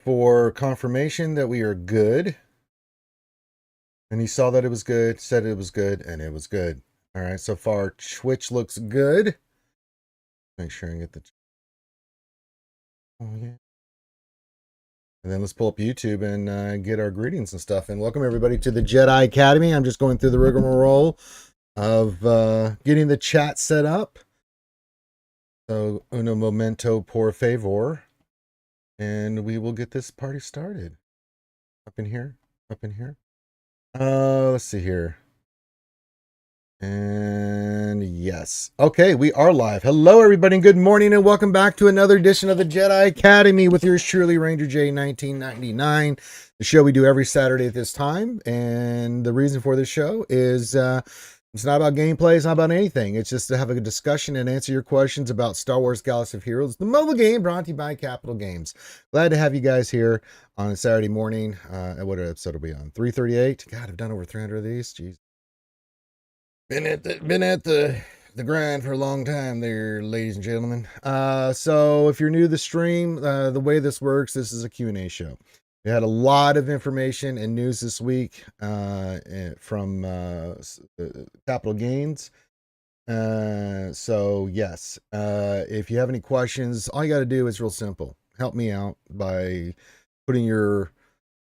for confirmation that we are good. And he saw that it was good, said it was good, and it was good. All right, so far Twitch looks good. Make sure I get the. Oh yeah. And then let's pull up YouTube and get our greetings and stuff. And welcome everybody to the Jedi Academy. I'm just going through the rigmarole of getting the chat set up. So uno momento por favor. And we will get this party started. Up in here. Let's see here. And yes. Okay, we are live. Hello, everybody, and good morning, and welcome back to another edition of the Jedi Academy with yours truly, Ranger J 1999. The show we do every Saturday at this time. And the reason for this show is it's not about gameplay, it's not about anything. It's just to have a discussion and answer your questions about Star Wars Galaxy of Heroes, the mobile game brought to you by Capital Games. Glad to have you guys here on a Saturday morning. What episode will be on? 338. God, I've done over 300 of these. Jeez. Been at the grind for a long time there, ladies and gentlemen. So if you're new to the stream, the way this works, this is a Q&A show. We had a lot of information and news this week from Capital Gains. So yes, if you have any questions, all you got to do is real simple. Help me out by putting your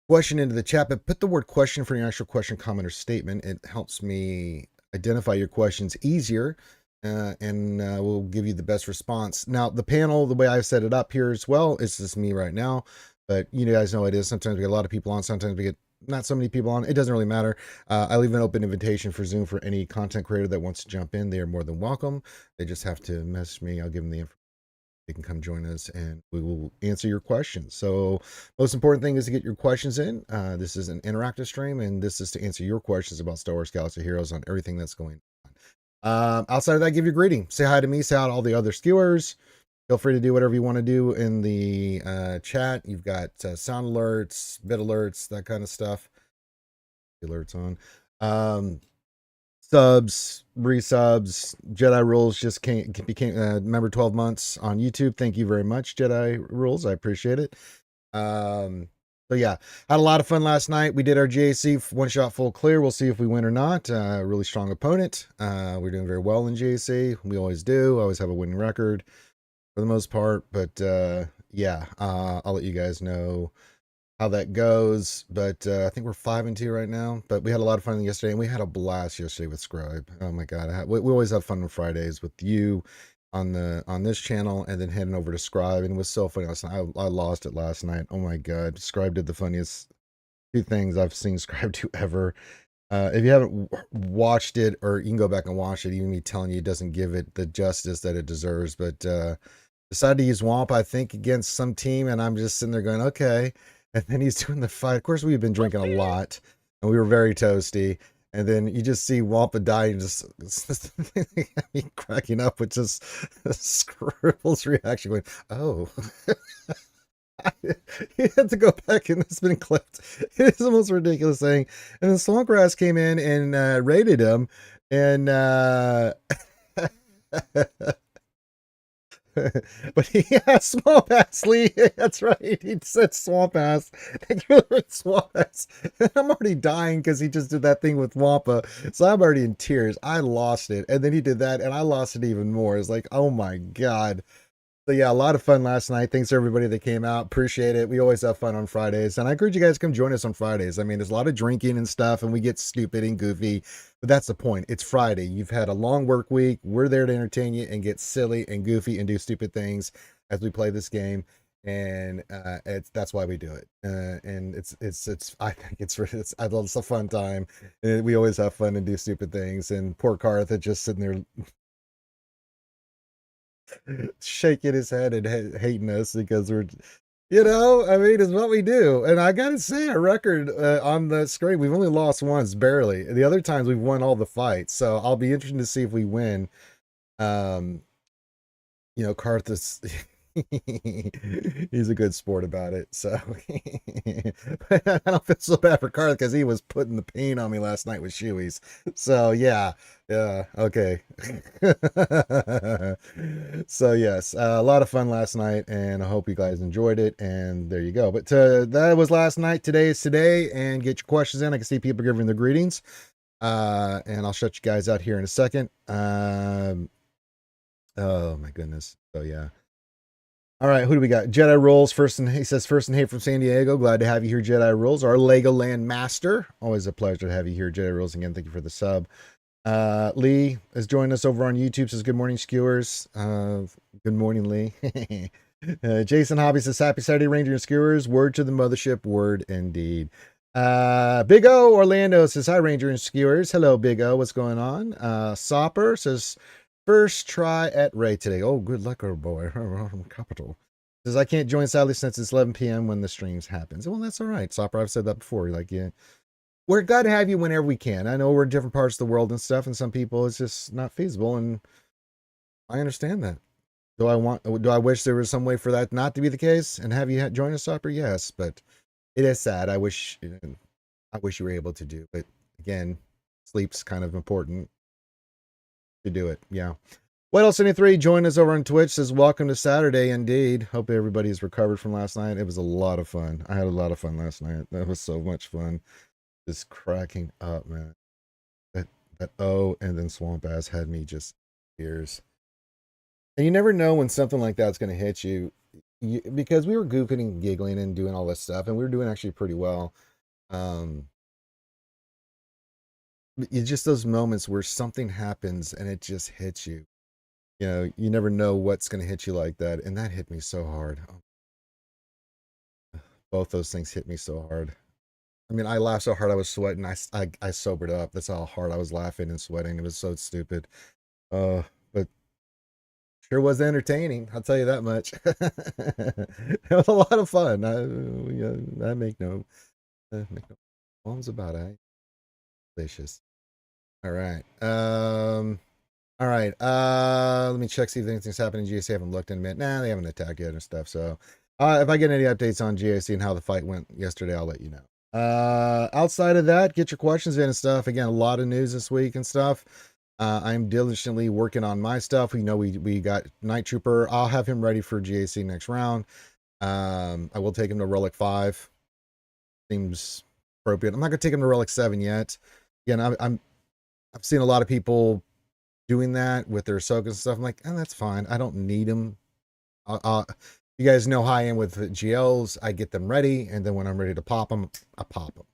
question into the chat, but put the word question for your actual question, comment, or statement. It helps me identify your questions easier, and we'll give you the best response. Now, the panel, the way I've set it up here as well, it's just me right now, but you guys know it is. Sometimes we get a lot of people on, sometimes we get not so many people on. It doesn't really matter. I leave an open invitation for Zoom for any content creator that wants to jump in. They are more than welcome. They just have to message me. I'll give them the information. They can come join us and we will answer your questions. So most important thing is to get your questions in. This is an interactive stream, and this is to answer your questions about Star Wars Galaxy of Heroes on everything that's going on. Outside of that, give your greeting. Say hi to me, say hi to all the other skewers. Feel free to do whatever you want to do in the chat. You've got sound alerts, bit alerts, that kind of stuff. Alerts on. Subs, resubs, Jedi Rules just became member 12 months on YouTube. Thank you very much, Jedi Rules. I appreciate it. So yeah, had a lot of fun last night. We did our JAC one shot full clear. We'll see if we win or not. Really strong opponent. We're doing very well in JAC. We always do. Always have a winning record for the most part. But yeah, I'll let you guys know how that goes, but I think we're 5-2 right now. But we had a lot of fun yesterday, and we had a blast yesterday with Scribe. Oh my god, we always have fun on Fridays with you on this channel, and then heading over to Scribe, and it was so funny last night. I lost it last night. Oh my god, Scribe did the funniest two things I've seen Scribe do ever. If you haven't watched it, or you can go back and watch it, even me telling you, it doesn't give it the justice that it deserves. But decided to use Womp, I think, against some team, and I'm just sitting there going, okay. And then he's doing the fight. Of course, we've been drinking a lot, and we were very toasty. And then you just see Wampa die, and just me cracking up with just Scribble's reaction, going, "Oh." He had to go back, and it's been clipped. It's the most ridiculous thing. And then Swampgrass came in and raided him, and but he has swamp ass, Lee. That's right. He said swamp ass. Swamp ass. I'm already dying because he just did that thing with Wampa. So I'm already in tears. I lost it. And then he did that, and I lost it even more. It's like, oh my God. So yeah, a lot of fun last night. Thanks to everybody that came out. Appreciate it. We always have fun on Fridays. And I encourage you guys to come join us on Fridays. I mean, there's a lot of drinking and stuff, and we get stupid and goofy. But that's the point. It's Friday. You've had a long work week. We're there to entertain you and get silly and goofy and do stupid things as we play this game. And that's why we do it. And it's I think it's a fun time. And we always have fun and do stupid things. And poor Cartha just sitting there shaking his head and hating us because we're, I mean, it's what we do. And I gotta say, our record on the screen, we've only lost once, barely. The other times we've won all the fights. So I'll be interested to see if we win. Carthus, He's a good sport about it. So I don't feel so bad for Carl because he was putting the pain on me last night with shoeies. So yeah, yeah, okay. So yes, a lot of fun last night, and I hope you guys enjoyed it. And there you go. But that was last night. Today is today, and get your questions in. I can see people giving their greetings. And I'll shut you guys out here in a second. Oh my goodness. So yeah. All right, who do we got? Jedi Rolls first, and he says first and hey from San Diego. Glad to have you here, Jedi Rolls, our Legoland master. Always a pleasure to have you here, Jedi Rolls. Again, thank you for the sub. Lee is joining us over on YouTube. Says good morning, skewers. Good morning, Lee. Jason Hobby says happy Saturday, Ranger and skewers. Word to the mothership. Word indeed. Big O Orlando says hi, Ranger and skewers. Hello, Big O. What's going on? Sopper says first try at Ray today. Oh, good luck, oh boy. Capital. Says I can't join sadly since it's 11 p.m. when the streams happens. Well, that's all right, Sopper. I've said that before. Like, yeah, we're glad to have you whenever we can. I know we're in different parts of the world and stuff, and some people it's just not feasible, and I understand that. Do I wish there was some way for that not to be the case and have you join us, Sopper? Yes, but it is sad. I wish you were able to do, but again, sleep's kind of important to do it. Yeah. What else? 3 join us over on Twitch. Says welcome to Saturday. Indeed. Hope everybody's recovered from last night. It was a lot of fun. I had a lot of fun last night. That was so much fun. Just cracking up, man. That O and then Swamp Ass had me just ears. And you never know when something like that's going to hit you, because we were goofing and giggling and doing all this stuff, and we were doing actually pretty well. It's just those moments where something happens and it just hits you. You know, you never know what's going to hit you like that, and that hit me so hard. Both those things hit me so hard. I mean, I laughed so hard I was sweating. I sobered up. That's how hard I was laughing and sweating. It was so stupid. But sure was entertaining. I'll tell you that much. It was a lot of fun. I make no qualms about it. Delicious. All right. All right. Let me check, see if anything's happening in GAC. I haven't looked in a minute. Nah, they haven't attacked yet and stuff. So if I get any updates on GAC and how the fight went yesterday, I'll let you know. Outside of that, get your questions in and stuff. Again, a lot of news this week and stuff. I'm diligently working on my stuff. We know we got Night Trooper. I'll have him ready for GAC next round. I will take him to Relic 5. Seems appropriate. I'm not gonna take him to Relic 7 yet. Again, I've seen a lot of people doing that with their Ahsoka and stuff. I'm like, that's fine. I don't need them. You guys know how I am with GLs. I get them ready, and then when I'm ready to pop them, I pop them.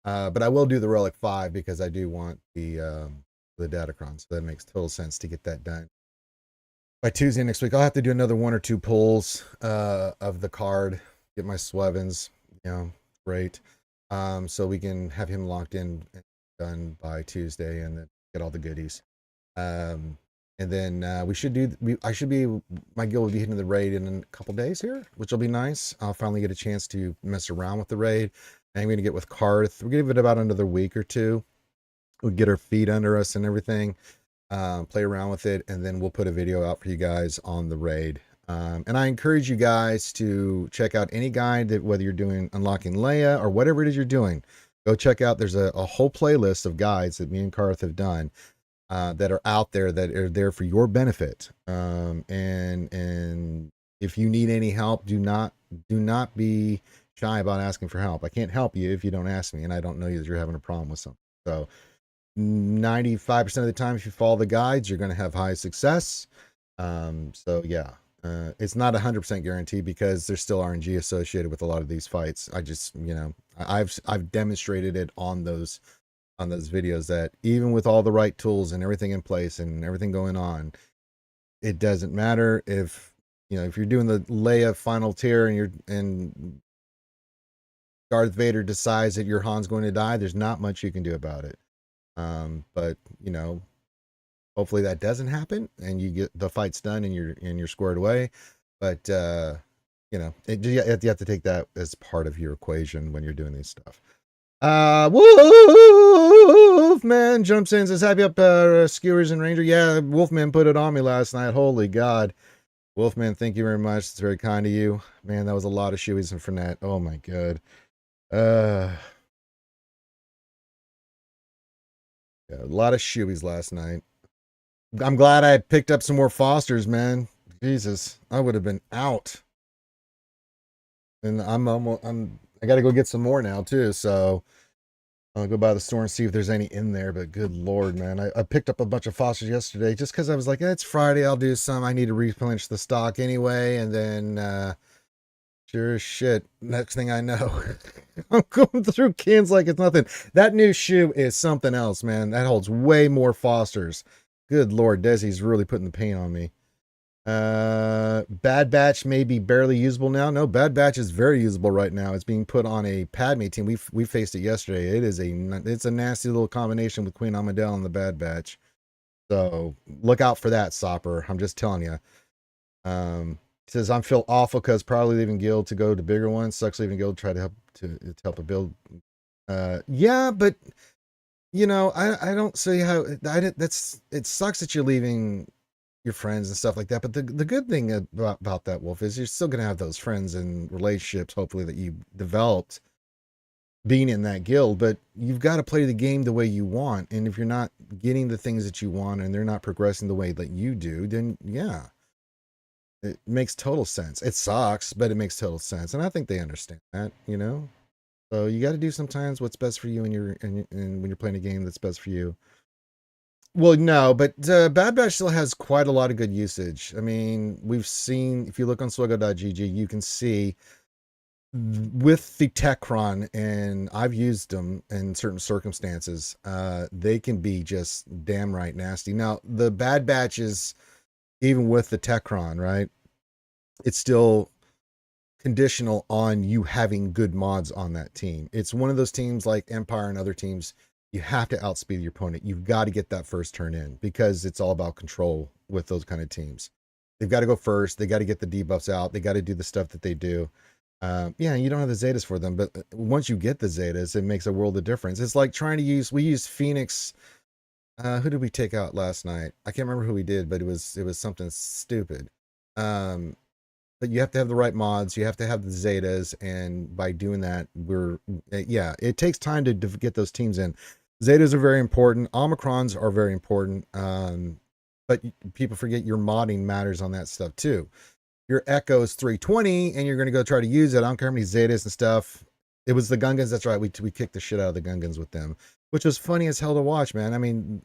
But I will do the Relic 5 because I do want the Datacron. So that makes total sense to get that done by Tuesday next week. I'll have to do another 1 or 2 pulls of the card, get my Swevens, great. So we can have him locked in and done by Tuesday, and then get all the goodies. And then my guild will be hitting the raid in a couple days here, which will be nice. I'll finally get a chance to mess around with the raid. I'm going to get with Karth. We'll give it about another week or 2. We'll get our feet under us and everything, play around with it, and then we'll put a video out for you guys on the raid. And I encourage you guys to check out any guide that, whether you're doing unlocking Leia or whatever it is you're doing, go check out. There's a whole playlist of guides that me and Karth have done that are out there that are there for your benefit. And if you need any help, do not be shy about asking for help. I can't help you if you don't ask me, and I don't know that you're having a problem with something. So 95% of the time, if you follow the guides, you're going to have high success. So yeah, it's not 100% guaranteed because there's still RNG associated with a lot of these fights. I just, I've demonstrated it on those videos that even with all the right tools and everything in place and everything going on, it doesn't matter if you're doing the Leia final tier and Darth Vader decides that your Han's going to die, there's not much you can do about it. But hopefully that doesn't happen and you get the fight's done and you're squared away. But you have to take that as part of your equation when you're doing these stuff. Wolfman jumps in and says, happy up, skewers and Ranger. Yeah, Wolfman put it on me last night. Holy God. Wolfman, thank you very much. It's very kind of you. Man, that was a lot of shoeies and Fernet. Oh my god. Uh yeah, a lot of shoeies last night. I'm glad I picked up some more Fosters, man. Jesus, I would have been out. And I gotta go get some more now too, so I'll go by the store and see if there's any in there, but good lord, man. I picked up a bunch of Fosters yesterday just because I was like, it's Friday, I'll do some. I need to replenish the stock anyway, and then sure as shit, next thing I know, I'm going through cans like it's nothing. That new shoe is something else, man. That holds way more Fosters. Good lord, Desi's really putting the pain on me. Bad Batch may be barely usable now. No, Bad Batch is very usable right now. It's being put on a Padme team. We faced it yesterday. It's a nasty little combination with Queen Amidala and the Bad Batch. So look out for that, Sopper. I'm just telling you. He says I'm feel awful because probably leaving guild to go to bigger ones. Sucks leaving guild. Try to help a build. Yeah, but I don't see how it sucks that you're leaving your friends and stuff like that. But the good thing about that, Wolf, is you're still going to have those friends and relationships, hopefully, that you developed being in that guild. But you've got to play the game the way you want. And if you're not getting the things that you want and they're not progressing the way that you do, then yeah, it makes total sense. It sucks, but it makes total sense. And I think they understand that, So you got to do sometimes what's best for you and when you're playing a game that's best for you. Well, no, but Bad Batch still has quite a lot of good usage. I mean, we've seen, if you look on SWGOH.gg, you can see with the Techron, and I've used them in certain circumstances, they can be just damn right nasty. Now, the Bad Batch is, even with the Techron, right? It's still conditional on you having good mods on that team. It's one of those teams like Empire and other teams. You have to outspeed your opponent. You've got to get that first turn in because it's all about control with those kind of teams. They've got to go first. They got to get the debuffs out. They got to do the stuff that they do. Yeah, you don't have the Zetas for them, but once you get the Zetas, it makes a world of difference. It's like we used Phoenix. Who did we take out last night? I can't remember who we did, but it was something stupid. But you have to have the right mods. You have to have the Zetas, and by doing that, it takes time to get those teams in. Zetas are very important. Omicrons are very important. But people forget your modding matters on that stuff too. Your Echo is 320, and you're going to go try to use it. I don't care how many Zetas and stuff. It was the Gungans. That's right. We kicked the shit out of the Gungans with them, which was funny as hell to watch, man. I mean,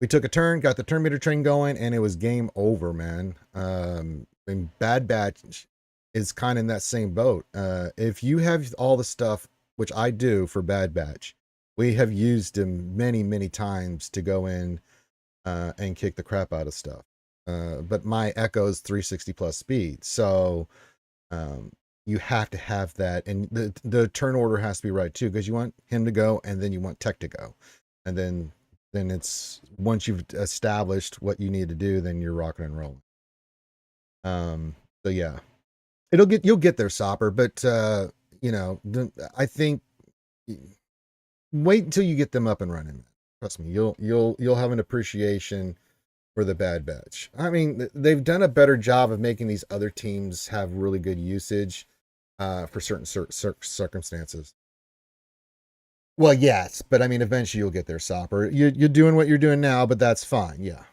we took a turn, got the turn meter train going, and it was game over, man. And Bad Batch is kind of in that same boat. If you have all the stuff, which I do for Bad Batch, we have used them many, many times to go in and kick the crap out of stuff. But my Echo is 360 plus speed, so you have to have that, and the turn order has to be right too, because you want him to go, and then you want Tech to go, and then it's once you've established what you need to do, then you're rocking and rolling. So yeah, you'll get there, Sopper, but I think wait until you get them up and running. Trust me, you'll have an appreciation for the Bad Batch. I mean, they've done a better job of making these other teams have really good usage for certain circumstances. Well, yes, but I mean, eventually you'll get there, Sopper. You're doing what you're doing now, but that's fine. Yeah.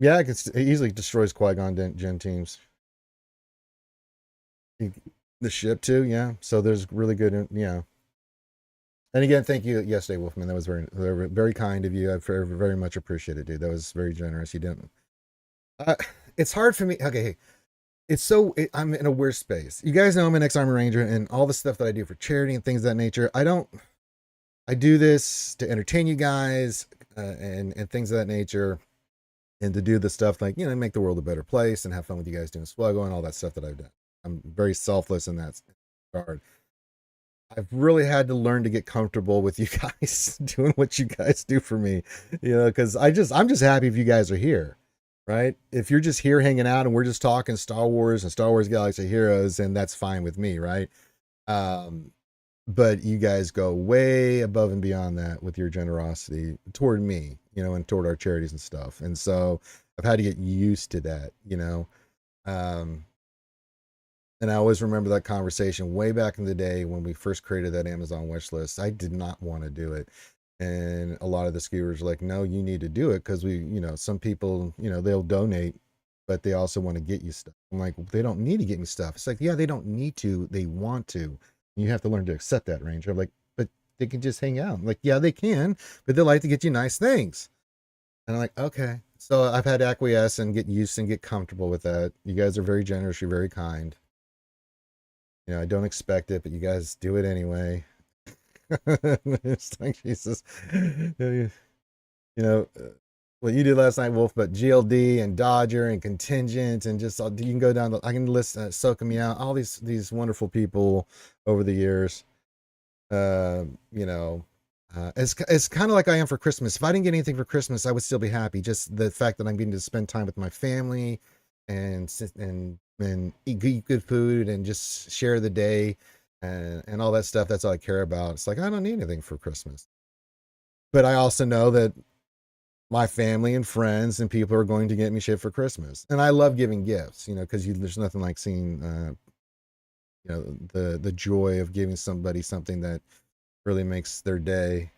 Yeah, it easily destroys Qui-Gon Jinn teams. The ship too, yeah. So there's really good, yeah. And again, thank you yesterday, Wolfman. That was very, very, very kind of you. I very, very much appreciate it, dude. That was very generous. You didn't. It's hard for me. Okay, I'm in a weird space. You guys know I'm an ex-Army Ranger, and all the stuff that I do for charity and things of that nature. I do this to entertain you guys and things of that nature, and to do the stuff like make the world a better place and have fun with you guys doing SWGOH and all that stuff that I've done. I'm very selfless in that regard. I've really had to learn to get comfortable with you guys doing what you guys do for me, because I'm just happy if you guys are here, right? If you're just here hanging out and we're just talking Star Wars and Star Wars Galaxy Heroes, and that's fine with me, right? but you guys go way above and beyond that with your generosity toward me, and toward our charities and stuff. And so I've had to get used to that. Um, and I always remember that conversation way back in the day when we first created that Amazon wish list. I did not want to do it. And a lot of the skiers were like, no, you need to do it because some people, they'll donate, but they also want to get you stuff. I'm like, they don't need to get me stuff. It's like, yeah, they don't need to. They want to. You have to learn to accept that, Ranger. I'm like, but they can just hang out. I'm like, yeah, they can, but they like to get you nice things. And I'm like, okay. So I've had to acquiesce and get used and get comfortable with that. You guys are very generous. You're very kind. I don't expect it, but you guys do it anyway. It's like Jesus. Know, what you did last night, Wolf, but GLD and Dodger and Contingent and just you can go down. I can list Soak Me Out, all these wonderful people over the years. Uh, you know, it's kind of like I am for Christmas. If I didn't get anything for Christmas, I would still be happy. Just the fact that I'm getting to spend time with my family and eat good food and just share the day and all that stuff. That's all I care about. It's like I don't need anything for Christmas, but I also know that my family and friends and people are going to get me shit for Christmas. And I love giving gifts, because there's nothing like seeing, the joy of giving somebody something that really makes their day,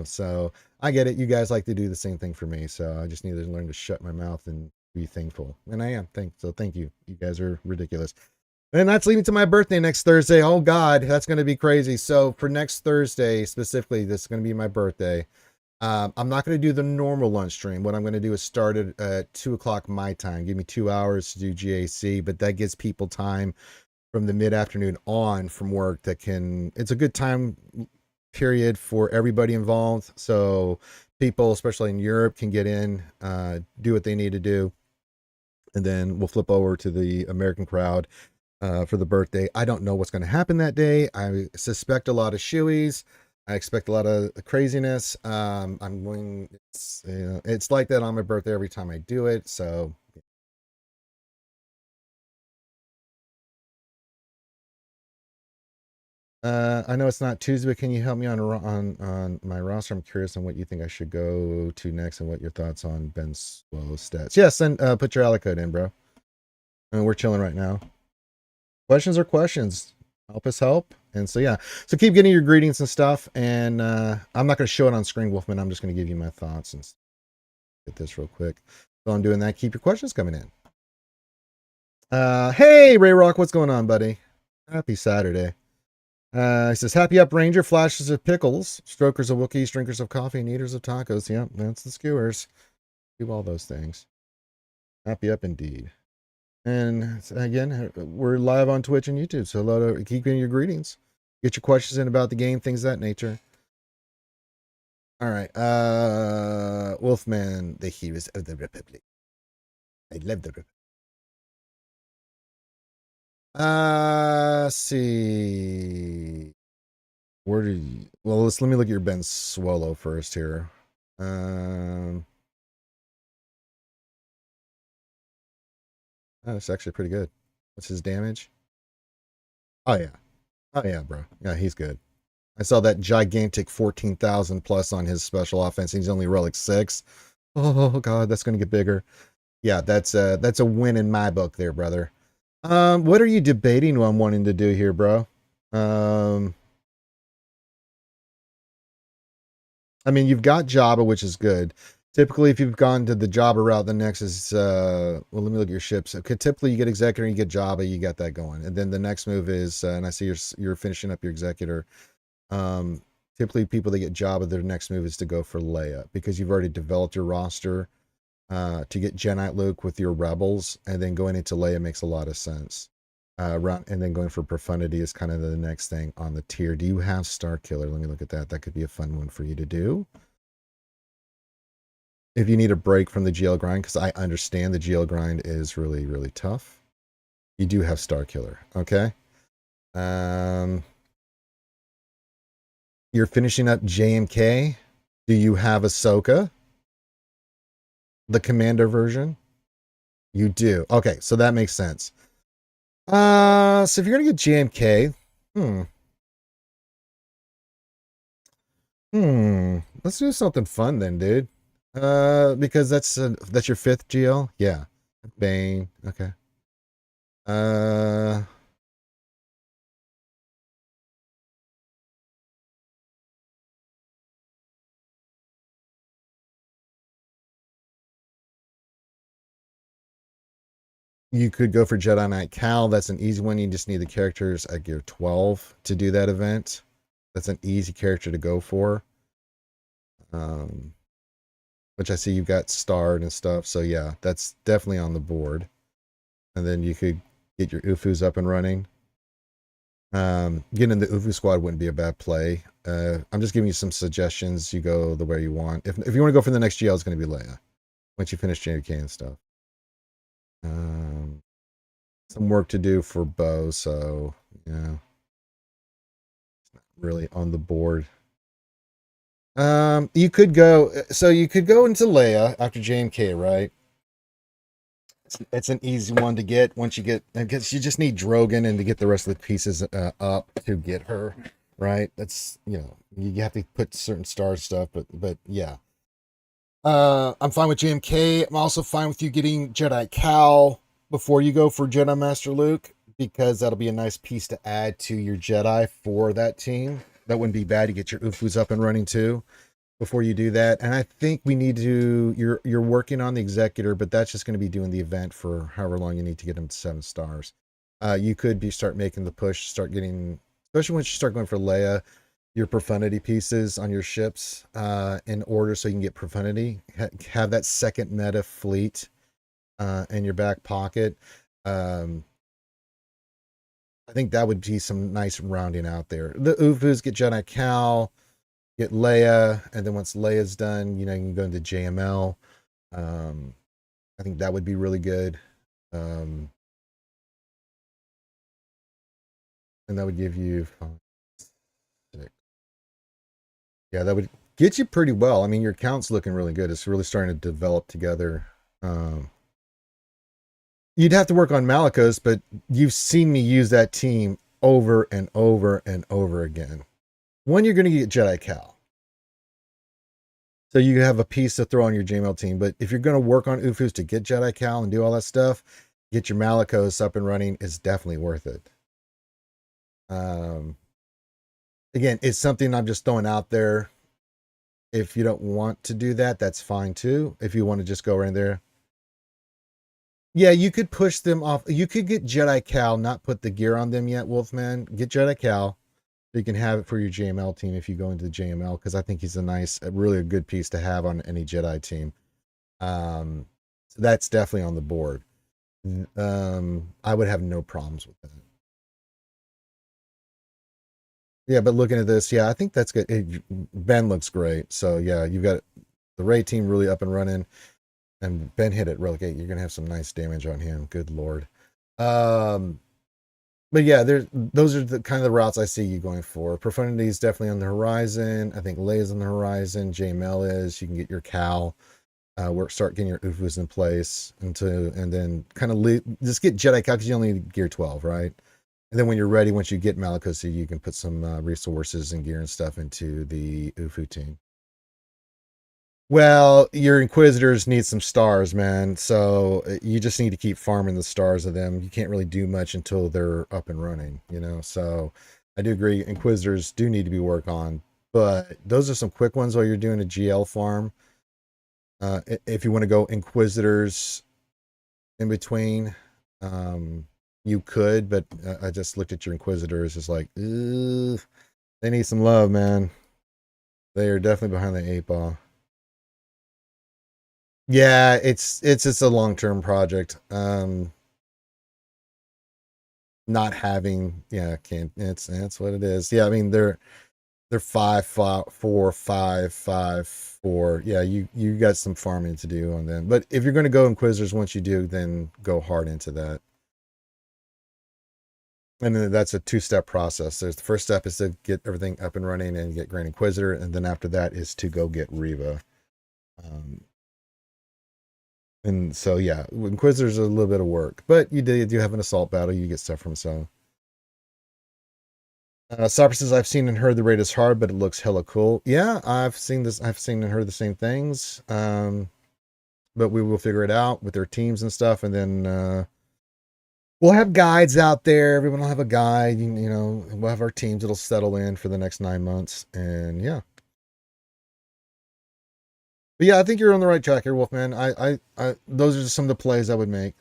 So I get it. You guys like to do the same thing for me. So I just need to learn to shut my mouth and be thankful. And I am so thank you. You guys are ridiculous. And that's leading to my birthday next Thursday. Oh God, that's going to be crazy. So for next Thursday specifically, this is going to be my birthday. I'm not going to do the normal lunch stream. What I'm going to do is start it at 2 o'clock my time. Give me 2 hours to do GAC, but that gives people time from the mid-afternoon on from work it's a good time period for everybody involved. So people, especially in Europe, can get in, do what they need to do. And then we'll flip over to the American crowd for the birthday. I don't know what's going to happen that day. I suspect a lot of shoeies. I expect a lot of craziness. It's like that on my birthday every time I do it. So, I know it's not Tuesday, but can you help me on my roster? I'm curious on what you think I should go to next and what your thoughts on Ben Swell's stats. Yes, and put your ally code in, bro. We're chilling right now. Questions are questions. Help us help. And so, yeah. So keep getting your greetings and stuff. And I'm not going to show it on screen, Wolfman. I'm just going to give you my thoughts and get this real quick. So I'm doing that. Keep your questions coming in. Hey, Ray Rock. What's going on, buddy? Happy Saturday. He says, happy up, Ranger. Flashes of pickles. Strokers of Wookiees. Drinkers of coffee. And eaters of tacos. Yep, that's the skewers. Do all those things. Happy up indeed. And again, we're live on Twitch and YouTube. So hello to keep getting your greetings. Get your questions in about the game, things of that nature. All right. Wolfman, the heroes of the Republic. I love the Republic. Let's see. Where do you, well, let me look at your Ben Swallow first here. That's actually pretty good. What's his damage? Oh yeah. Oh yeah, bro. Yeah, he's good. I saw that gigantic 14,000 plus on his special offense. He's only relic 6. Oh god, that's gonna get bigger. Yeah, that's a win in my book there, brother. What are you debating on wanting to do here, bro? I mean, you've got Jabba, which is good. Typically, if you've gone to the Jabba route, the next is well, let me look at your ships. Okay, typically you get Executor, you get Jabba, you got that going, and then the next move is, and I see you're finishing up your Executor. Typically, people that get Jabba, their next move is to go for Leia because you've already developed your roster to get Jedi Luke with your Rebels, and then going into Leia makes a lot of sense. And then going for Profundity is kind of the next thing on the tier. Do you have Star Killer? Let me look at that. That could be a fun one for you to do. If you need a break from the GL grind, because I understand the GL grind is really, really tough. You do have Star Killer, okay? You're finishing up JMK. Do you have Ahsoka? The Commander version? You do. Okay, so that makes sense. So if you're gonna get JMK, Let's do something fun then, dude. Because that's your fifth GL? Yeah. Bane. Okay. Uh you could go for Jedi Knight Cal. That's an easy one. You just need the characters at gear 12 to do that event. That's an easy character to go for. Um which I see you've got starred and stuff. So yeah, that's definitely on the board. And then you could get your UFUs up and running. Getting in the UFU squad wouldn't be a bad play. I'm just giving you some suggestions. You go the way you want. If you want to go for the next GL, it's going to be Leia once you finish JK and stuff. Some work to do for Bo, so yeah, it's not really on the board. You could go. So you could go into Leia after JMK, right? It's an easy one to get once you get, because you just need Drogon and to get the rest of the pieces up to get her, right? That's, you have to put certain star stuff, but yeah. I'm fine with JMK. I'm also fine with you getting Jedi Cal before you go for Jedi Master Luke, because that'll be a nice piece to add to your Jedi for that team. That wouldn't be bad to get your UFUs up and running too before you do that. And I think we need to, you're working on the Executor, but that's just going to be doing the event for however long you need to get them to 7 stars. You could start making the push, start getting, especially once you start going for Leia, your profundity pieces on your ships in order so you can get profundity. Have that second meta fleet in your back pocket. I think that would be some nice rounding out there. The UFUs get Jedi Cal, get Leia, and then once Leia's done, you can go into JML. I think that would be really good. And that would give you 5, 6. Yeah, that would get you pretty well. I mean, your count's looking really good. It's really starting to develop together. You'd have to work on Malicos, but you've seen me use that team over and over and over again. One, you're going to get Jedi Cal. So you have a piece to throw on your JML team. But if you're going to work on UFUs to get Jedi Cal and do all that stuff, get your Malicos up and running is definitely worth it. Again, it's something I'm just throwing out there. If you don't want to do that, that's fine too. If you want to just go right in there. Yeah, you could push them off. You could get Jedi Cal, not put the gear on them yet, Wolfman. Get Jedi Cal. You can have it for your JML team if you go into the JML, because I think he's really a good piece to have on any Jedi team. So that's definitely on the board. I would have no problems with that. Yeah, but looking at this, yeah, I think that's good. Ben looks great. So yeah, you've got the Ray team really up and running, and Ben hit it relegate. You're gonna have some nice damage on him. Good lord. But yeah, those are the kind of the routes I see you going for. Profundity is definitely on the horizon. I think Leia's on the horizon. JML is. You can get your Cal. Start getting your UFUs in place and then kind of just get Jedi Cal, because you only need gear 12, right? And then when you're ready, once you get Malicos, you can put some resources and gear and stuff into the UFU team. Well, your Inquisitors need some stars, man. So you just need to keep farming the stars of them. You can't really do much until they're up and running, So I do agree, Inquisitors do need to be worked on, but those are some quick ones while you're doing a GL farm. If you want to go Inquisitors in between, you could, but I just looked at your Inquisitors. It's like, they need some love, man. They are definitely behind the 8 ball. Yeah, it's a long-term project. Not having, yeah, can't, that's what it is. Yeah, I mean they're 5, 5, 4, 5, 5, 4. Yeah, you got some farming to do on them. But if you're going to go Inquisitors, once you do, then go hard into that. And then that's a 2-step process. There's the first step is to get everything up and running and get Grand Inquisitor, and then after that is to go get Reva. And so yeah, Inquisitors are a little bit of work, but you do have an assault battle. You get stuff from, so Cypher says, I've seen and heard the raid is hard, but it looks hella cool. Yeah, I've seen this. I've seen and heard the same things. But we will figure it out with their teams and stuff. And then we'll have guides out there. Everyone will have a guide. You know, we'll have our teams that'll settle in for the next 9 months. And yeah. But yeah, I think you're on the right track here, Wolfman. Those are just some of the plays I would make.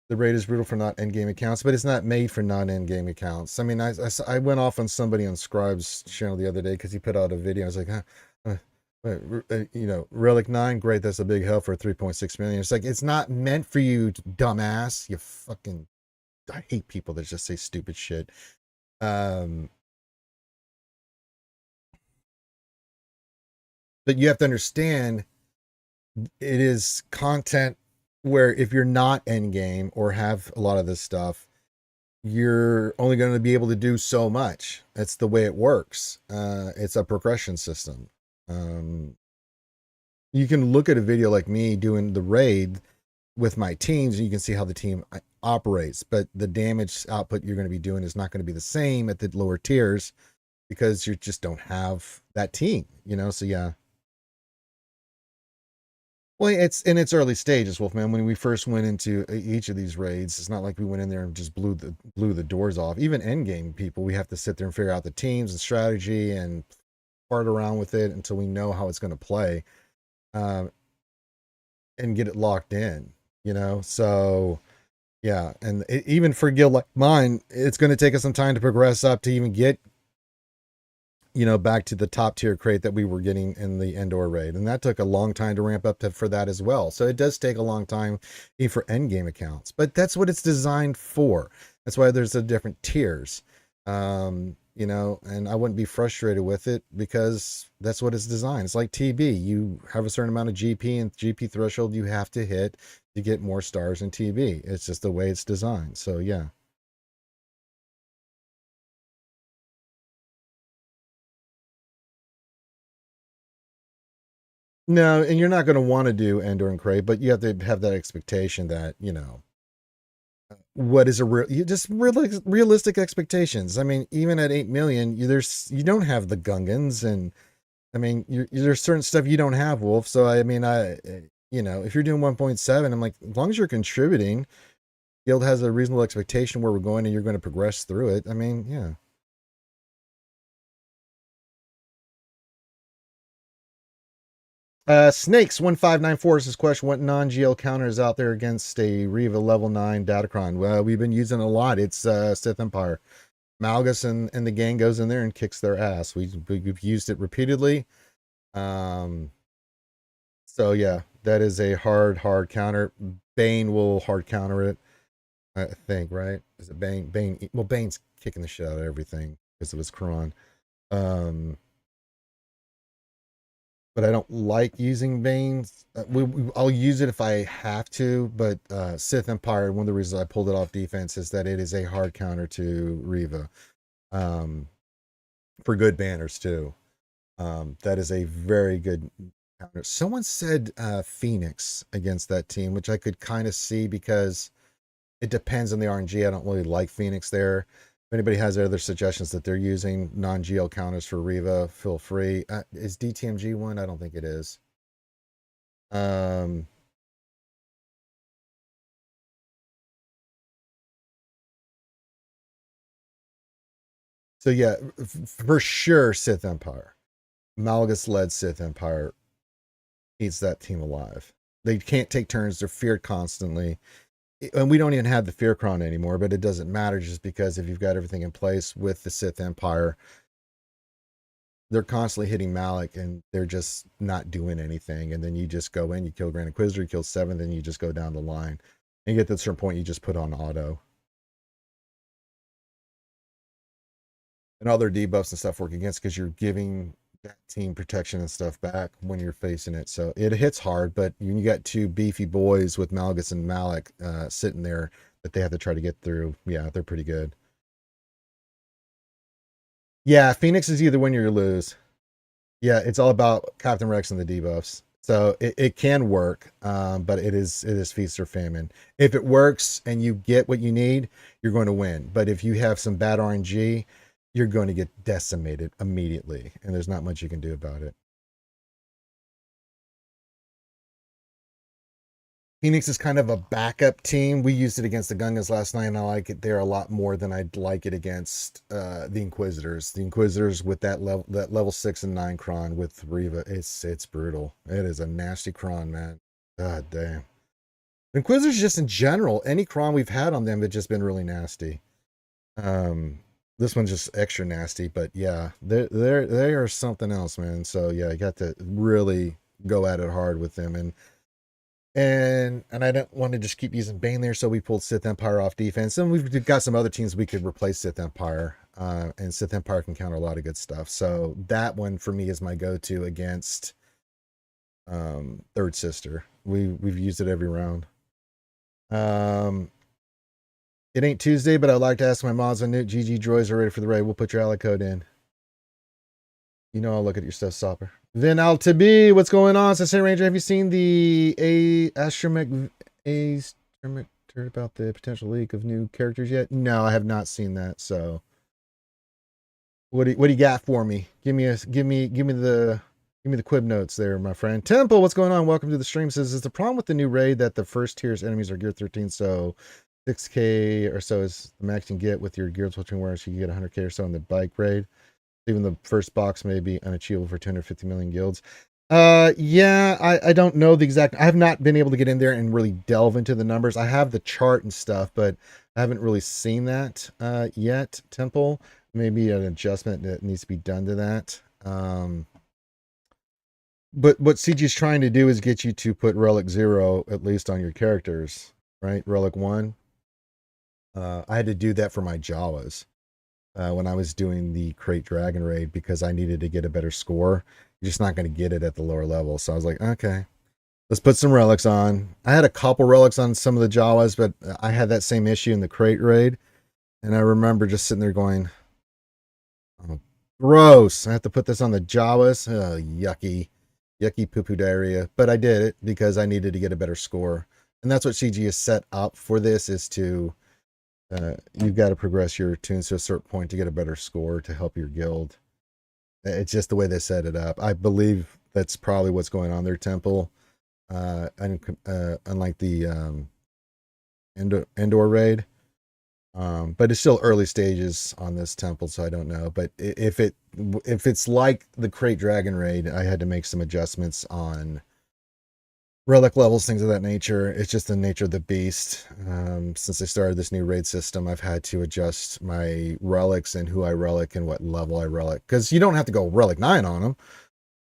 The raid is brutal for not end-game accounts, but it's not made for non-end-game accounts. I mean, I went off on somebody on Scribe's channel the other day because he put out a video. I was like, you know, Relic 9, great, that's a big help for 3.6 million. It's like, it's not meant for you, dumbass. You fucking, I hate people that just say stupid shit. But you have to understand, it is content where if you're not endgame or have a lot of this stuff, you're only going to be able to do so much. That's the way it works. It's a progression system. You can look at a video like me doing the raid with my teams and you can see how the team operates, but the damage output you're going to be doing is not going to be the same at the lower tiers because you just don't have that team, you know? So yeah. Well, it's in its early stages, Wolfman. When we first went into each of these raids, it's not like we went in there and just blew the doors off. Even endgame people, we have to sit there and figure out the teams and strategy and part around with it until we know how it's going to play, and get it locked in. You know, so yeah, and even for a guild like mine, it's going to take us some time to progress up to even get, you know, back to the top tier crate that we were getting in the Endor raid. And that took a long time to ramp up for that as well. So it does take a long time even for endgame accounts, but that's what it's designed for. That's why there's the different tiers. You know, and I wouldn't be frustrated with it because that's what it's designed. It's like TB. You have a certain amount of GP and GP threshold you have to hit to get more stars in TB. It's just the way it's designed. So yeah. No, and you're not going to want to do Endor and Crate, but you have to have that expectation that, you know, what is a real, you just realistic expectations. I mean, even at 8 million, you don't have the Gungans, and I mean, there's certain stuff you don't have, Wolf. So I mean, you know, if you're doing 1.7, I'm like, as long as you're contributing, Guild has a reasonable expectation where we're going, and you're going to progress through it. I mean, yeah. Snakes 1594 is his question. What non-GL counter is out there against a Reva level 9 Datacron? Well, we've been using a lot. It's Sith Empire. Malgus and the gang goes in there and kicks their ass. We've used it repeatedly. So yeah, that is a hard counter. Bane will hard counter it, I think, right? Is it Bane? Well, Bane's kicking the shit out of everything because of his Quran. But I don't like using Bane's. I'll use it if I have to, but Sith Empire, one of the reasons I pulled it off defense is that it is a hard counter to Reva. For good banners too. That is a very good counter. Someone said Phoenix against that team, which I could kind of see because it depends on the RNG. I don't really like Phoenix there. If anybody has other suggestions that they're using non-GL counters for Reva, feel free. Is DTMG one? I don't think it is. So yeah, for sure, Sith Empire. Malgus-led Sith Empire eats that team alive. They can't take turns. They're feared constantly. And we don't even have the Fear Crown anymore, but it doesn't matter just because if you've got everything in place with the Sith Empire, they're constantly hitting Malik and they're just not doing anything. And then you just go in, you kill Grand Inquisitor, you kill 7, then you just go down the line. And you get to a certain point, you just put on auto. And all their debuffs and stuff work against because you're giving that team protection and stuff back when you're facing it. So it hits hard, but when you got two beefy boys with Malgus and Malik sitting there that they have to try to get through, yeah, they're pretty good. Yeah, Phoenix is either win or you lose. Yeah, it's all about Captain Rex and the debuffs. So it can work, but it is feast or famine. If it works and you get what you need, you're going to win. But if you have some bad RNG, you're going to get decimated immediately, and there's not much you can do about it. Phoenix is kind of a backup team. We used it against the Gungans last night, and I like it there a lot more than I'd like it against the Inquisitors. The Inquisitors with that level 6 and 9 cron with Riva, it's brutal. It is a nasty cron, man. God damn. Inquisitors just in general, any cron we've had on them have just been really nasty. This one's just extra nasty, but yeah, they are something else, man. So yeah, you got to really go at it hard with them, and I don't want to just keep using Bane there, so we pulled Sith Empire off defense, and we've got some other teams we could replace Sith Empire, and Sith Empire can counter a lot of good stuff. So that one for me is my go-to against Third Sister. We've used it every round. It ain't Tuesday, but I'd like to ask my mods on Newt. GG droids are ready for the raid. We'll put your ally code in. You know I'll look at your stuff, Sopper. Vin Altabi, what's going on? Sensei Ranger, have you seen the astromech about the potential leak of new characters yet? No, I have not seen that. So, what do you got for me? Give me the quib notes there, my friend. Temple, what's going on? Welcome to the stream. Says, is the problem with the new raid that the first tier's enemies are gear 13, so 6k or so is the max you can get with your gear 12, whereas you can get 100k or so in the bike raid? Even the first box may be unachievable for 250 million guilds. Yeah, I don't know the exact. I have not been able to get in there and really delve into the numbers. I have the chart and stuff, but I haven't really seen that yet. Temple, maybe an adjustment that needs to be done to that. But what CG is trying to do is get you to put Relic 0 at least on your characters, right? Relic 1. I had to do that for my Jawas. When I was doing the Crate Dragon raid because I needed to get a better score. You're just not going to get it at the lower level. So I was like, okay, let's put some relics on. I had a couple relics on some of the Jawas, but I had that same issue in the Crate raid. And I remember just sitting there going, oh, gross. I have to put this on the Jawas. Oh, yucky poo-poo diarrhea. But I did it because I needed to get a better score. And that's what CG is set up for this, is to you've got to progress your tunes to a certain point to get a better score to help your guild. It's just the way they set it up. I believe that's probably what's going on there, Temple. Unlike the Endor raid. But it's still early stages on this Temple, so I don't know. But if it's like the Crate Dragon raid, I had to make some adjustments on relic levels, things of that nature. It's just the nature of the beast. Since I started this new raid system, I've had to adjust my relics and who I relic and what level I relic, because you don't have to go relic 9 on them,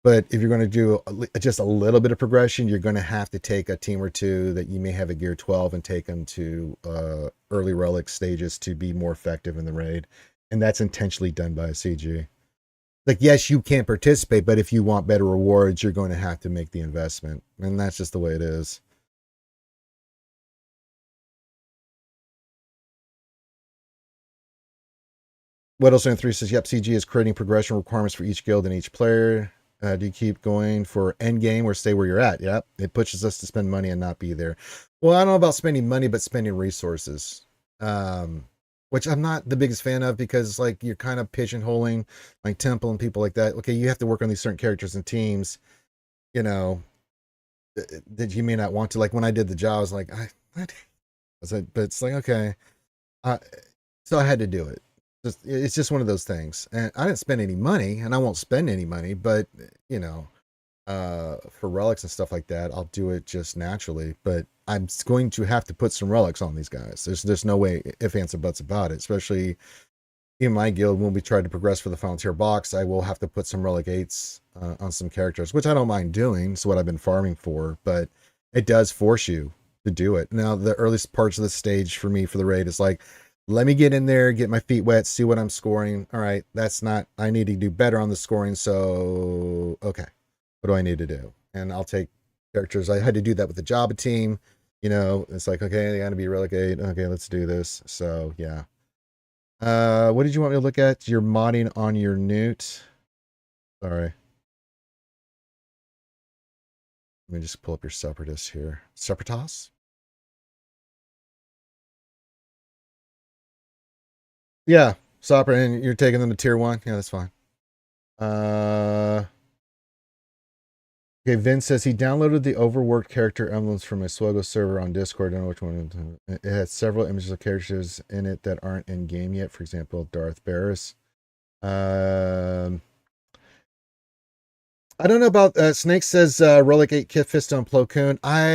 but if you're going to do just a little bit of progression, you're going to have to take a team or two that you may have a gear 12 and take them to early relic stages to be more effective in the raid. And that's intentionally done by a CG. Like, yes, you can participate, but if you want better rewards, you're going to have to make the investment. And that's just the way it is. What else in 3 says, yep, CG is creating progression requirements for each guild and each player. Do you keep going for end game or stay where you're at? Yep. It pushes us to spend money and not be there. Well, I don't know about spending money, but spending resources. Which I'm not the biggest fan of, because like you're kind of pigeonholing like Temple and people like that. Okay, you have to work on these certain characters and teams, you know, that you may not want to. Like when I did the job, I was like, what? But it's like, okay. So I had to do it. It's just one of those things. And I didn't spend any money, and I won't spend any money, but you know, for relics and stuff like that, I'll do it just naturally. But I'm going to have to put some relics on these guys. There's no way if, ands, or buts about it, especially in my guild. When we try to progress for the final tier box, I will have to put some relic 8s on some characters, which I don't mind doing. It's what I've been farming for, but it does force you to do it. Now, the earliest parts of the stage for me for the raid is like, let me get in there, get my feet wet, see what I'm scoring. All right, that's not, I need to do better on the scoring. So, okay, what do I need to do? And I'll take characters. I had to do that with the Jabba team. You know, it's like, okay, they got to be relic 8. Okay, let's do this. So, yeah. What did you want me to look at? You're modding on your Newt. Sorry. Let me just pull up your separatists here. Separatists? Yeah, Sopper, and you're taking them to tier 1? Yeah, that's fine. Okay, Vince says he downloaded the overworked character emblems from a SWGOH server on Discord. I don't know which one. It has several images of characters in it that aren't in game yet. For example, Darth Barris. I don't know about Snake says Relic 8 Kit Fisto and Plo Koon. I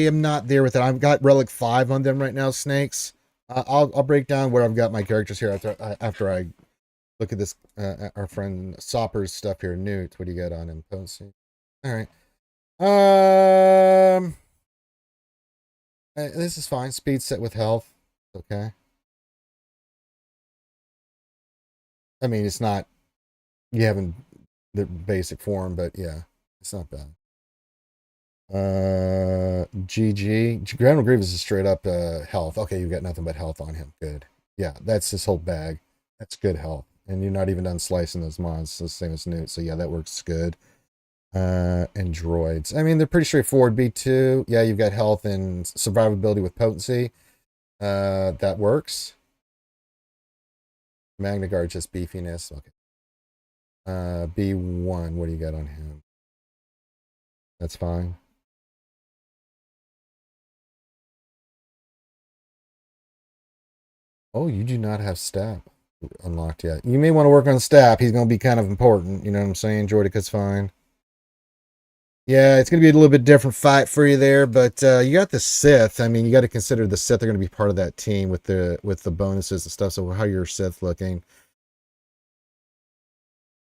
am not there with it. I've got Relic 5 on them right now, Snakes. I'll break down where I've got my characters here after I look at this our friend Sopper's stuff here. Newt, what do you got on him? Potency. All right. This is fine. Speed set with health. Okay. I mean, it's not you haven't the basic form, but yeah, it's not bad. GG. Grand Grievous is straight up health. Okay, you've got nothing but health on him. Good. Yeah, that's his whole bag. That's good health. And you're not even done slicing those mods. The same as Newt. So yeah, that works good. And droids. I mean, they're pretty straightforward. B2. Yeah, you've got health and survivability with potency. That works. Magna Guard, just beefiness. Okay. B1, what do you got on him? That's fine. Oh, you do not have stab unlocked yet. You may want to work on stab. He's going to be kind of important. You know what I'm saying? Droidica's fine. Yeah, it's going to be a little bit different fight for you there, but you got the Sith. I mean, you got to consider the Sith are going to be part of that team with the bonuses and stuff. So how your Sith looking?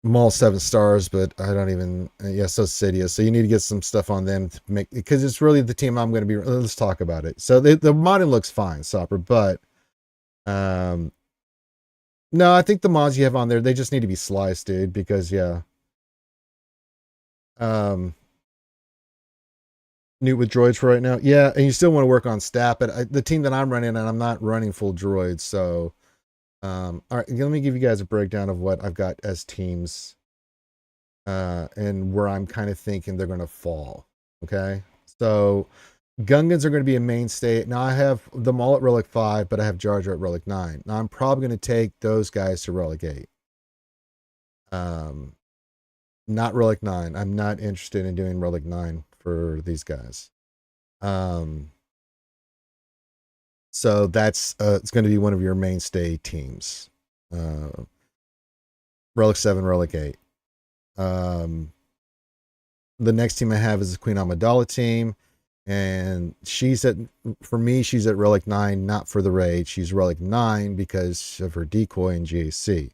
I'm all 7 stars, but I don't even. Yeah, so Sidious. So you need to get some stuff on them to make because it's really the team I'm going to be. Let's talk about it. So the modding looks fine, Sopper, but no, I think the mods you have on there they just need to be sliced, dude. Because yeah, Newt with droids for right now. Yeah, and you still want to work on stat, but the team that I'm running, and I'm not running full droids, so all right, let me give you guys a breakdown of what I've got as teams and where I'm kind of thinking they're going to fall. Okay, so Gungans are going to be a mainstay. Now I have them all at Relic 5, but I have Jar Jar at Relic 9. Now I'm probably going to take those guys to Relic 8. Not Relic 9. I'm not interested in doing Relic 9 for these guys. So that's it's going to be one of your mainstay teams. Relic 7, Relic 8. The next team I have is the Queen Amidala team, and she's at Relic 9, not for the raid. She's Relic 9 because of her decoy and GAC.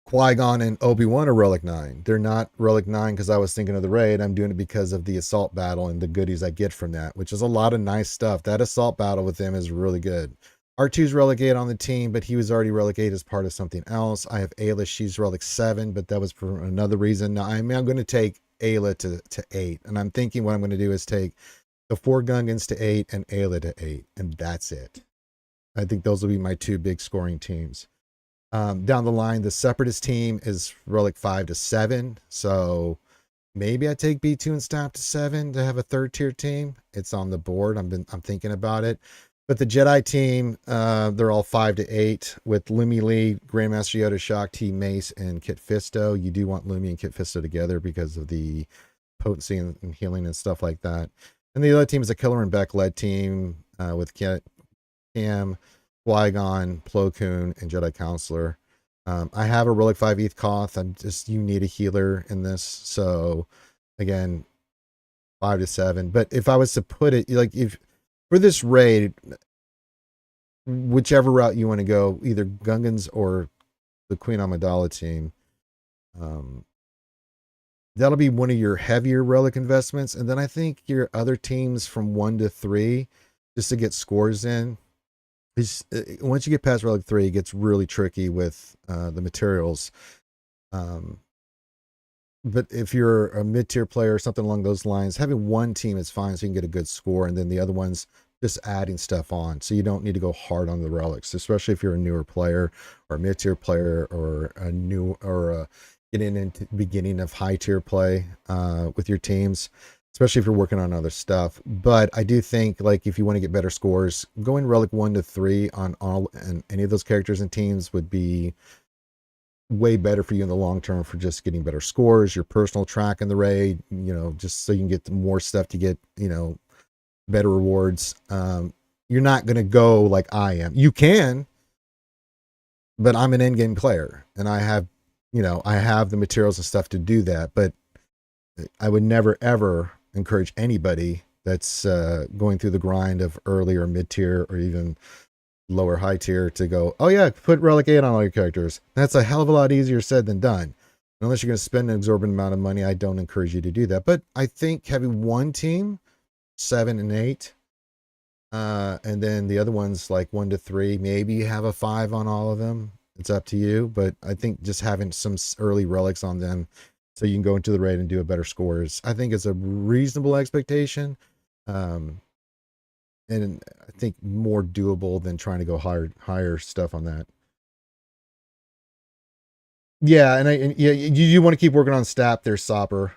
Qui-Gon and Obi-Wan are Relic 9. They're not Relic 9 because I was thinking of the raid. I'm doing it because of the assault battle and the goodies I get from that, which is a lot of nice stuff. That assault battle with them is really good. R2's Relic 8 on the team, but he was already Relic 8 as part of something else. I have Ayla. She's Relic 7, but that was for another reason. Now, I'm going to take Ayla to 8, and I'm thinking what I'm going to do is take the 4 Gungans to 8 and Ayla to 8, and that's it. I think those will be my 2 big scoring teams. Down the line, the Separatist team is Relic 5 to 7. So maybe I take B2 and Stab to 7 to have a 3rd tier team. It's on the board. I'm thinking about it. But the Jedi team, they're all 5 to 8 with Lumi Lee, Grandmaster Yoda, Shock T, Mace, and Kit Fisto. You do want Lumi and Kit Fisto together because of the potency and healing and stuff like that. And the other team is a Killer and Beck led team with Cam, Qui-Gon, Plo Koon, and Jedi Counselor. I have a Relic 5 ETH Koth. You need a healer in this. So again, 5 to 7. But if I was to put it if for this raid, whichever route you want to go, either Gungans or the Queen Amidala team, that'll be one of your heavier Relic investments. And then I think your other teams from 1 to 3, just to get scores in. Once you get past Relic 3, it gets really tricky with the materials. But if you're a mid-tier player or something along those lines, having one team is fine so you can get a good score, and then the other ones just adding stuff on. So you don't need to go hard on the relics, especially if you're a newer player or a mid-tier player or a getting into the beginning of high tier play with your teams, especially if you're working on other stuff. But I do think, like, if you want to get better scores, going relic 1 to 3 on all and any of those characters and teams would be way better for you in the long term for just getting better scores, your personal track in the raid, just so you can get more stuff to get, better rewards. You're not going to go like I am. You can, but I'm an end game player and I have the materials and stuff to do that. But I would never, ever encourage anybody that's going through the grind of early or mid tier or even lower high tier to go, oh yeah, put relic 8 on all your characters. That's a hell of a lot easier said than done. Unless you're going to spend an exorbitant amount of money, I don't encourage you to do that. But I think having one team, 7 and 8, and then the other ones like 1 to 3, maybe you have a 5 on all of them. It's up to you. But I think just having some early relics on them so you can go into the raid and do a better scores, I think is a reasonable expectation. And I think more doable than trying to go higher stuff on that. Yeah, and you want to keep working on stat there, Sopper.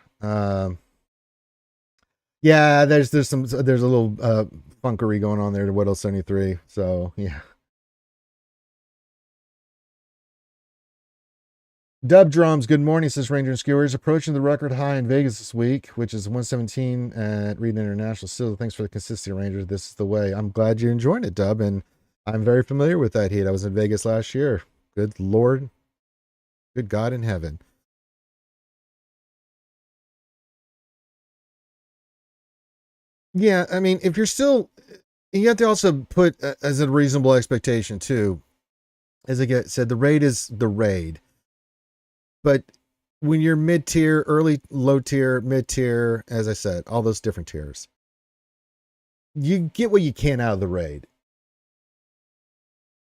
Yeah, there's a little funkery going on there to Widow 73. So yeah. Dub Drums, good morning, says Ranger and Skewers. Approaching the record high in Vegas this week, which is 117 at Reed International. Still, thanks for the consistency, Ranger. This is the way. I'm glad you're enjoying it, Dub, and I'm very familiar with that heat. I was in Vegas last year. Good Lord. Good God in heaven. Yeah, I mean, if you're still, you have to also put as a reasonable expectation too. As I said, the raid is the raid. But when you're mid tier, early, low tier, mid tier, as I said, all those different tiers, you get what you can out of the raid.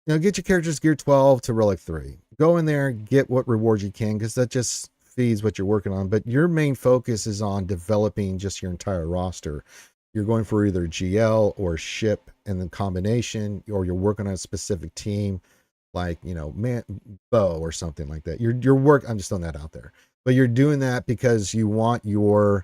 Get your characters gear 12 to relic 3. Go in there, get what rewards you can, because that just feeds what you're working on. But your main focus is on developing just your entire roster. You're going for either GL or ship and then combination, or you're working on a specific team like, bow or something like that. Your work, I'm just throwing that out there. But you're doing that because you want you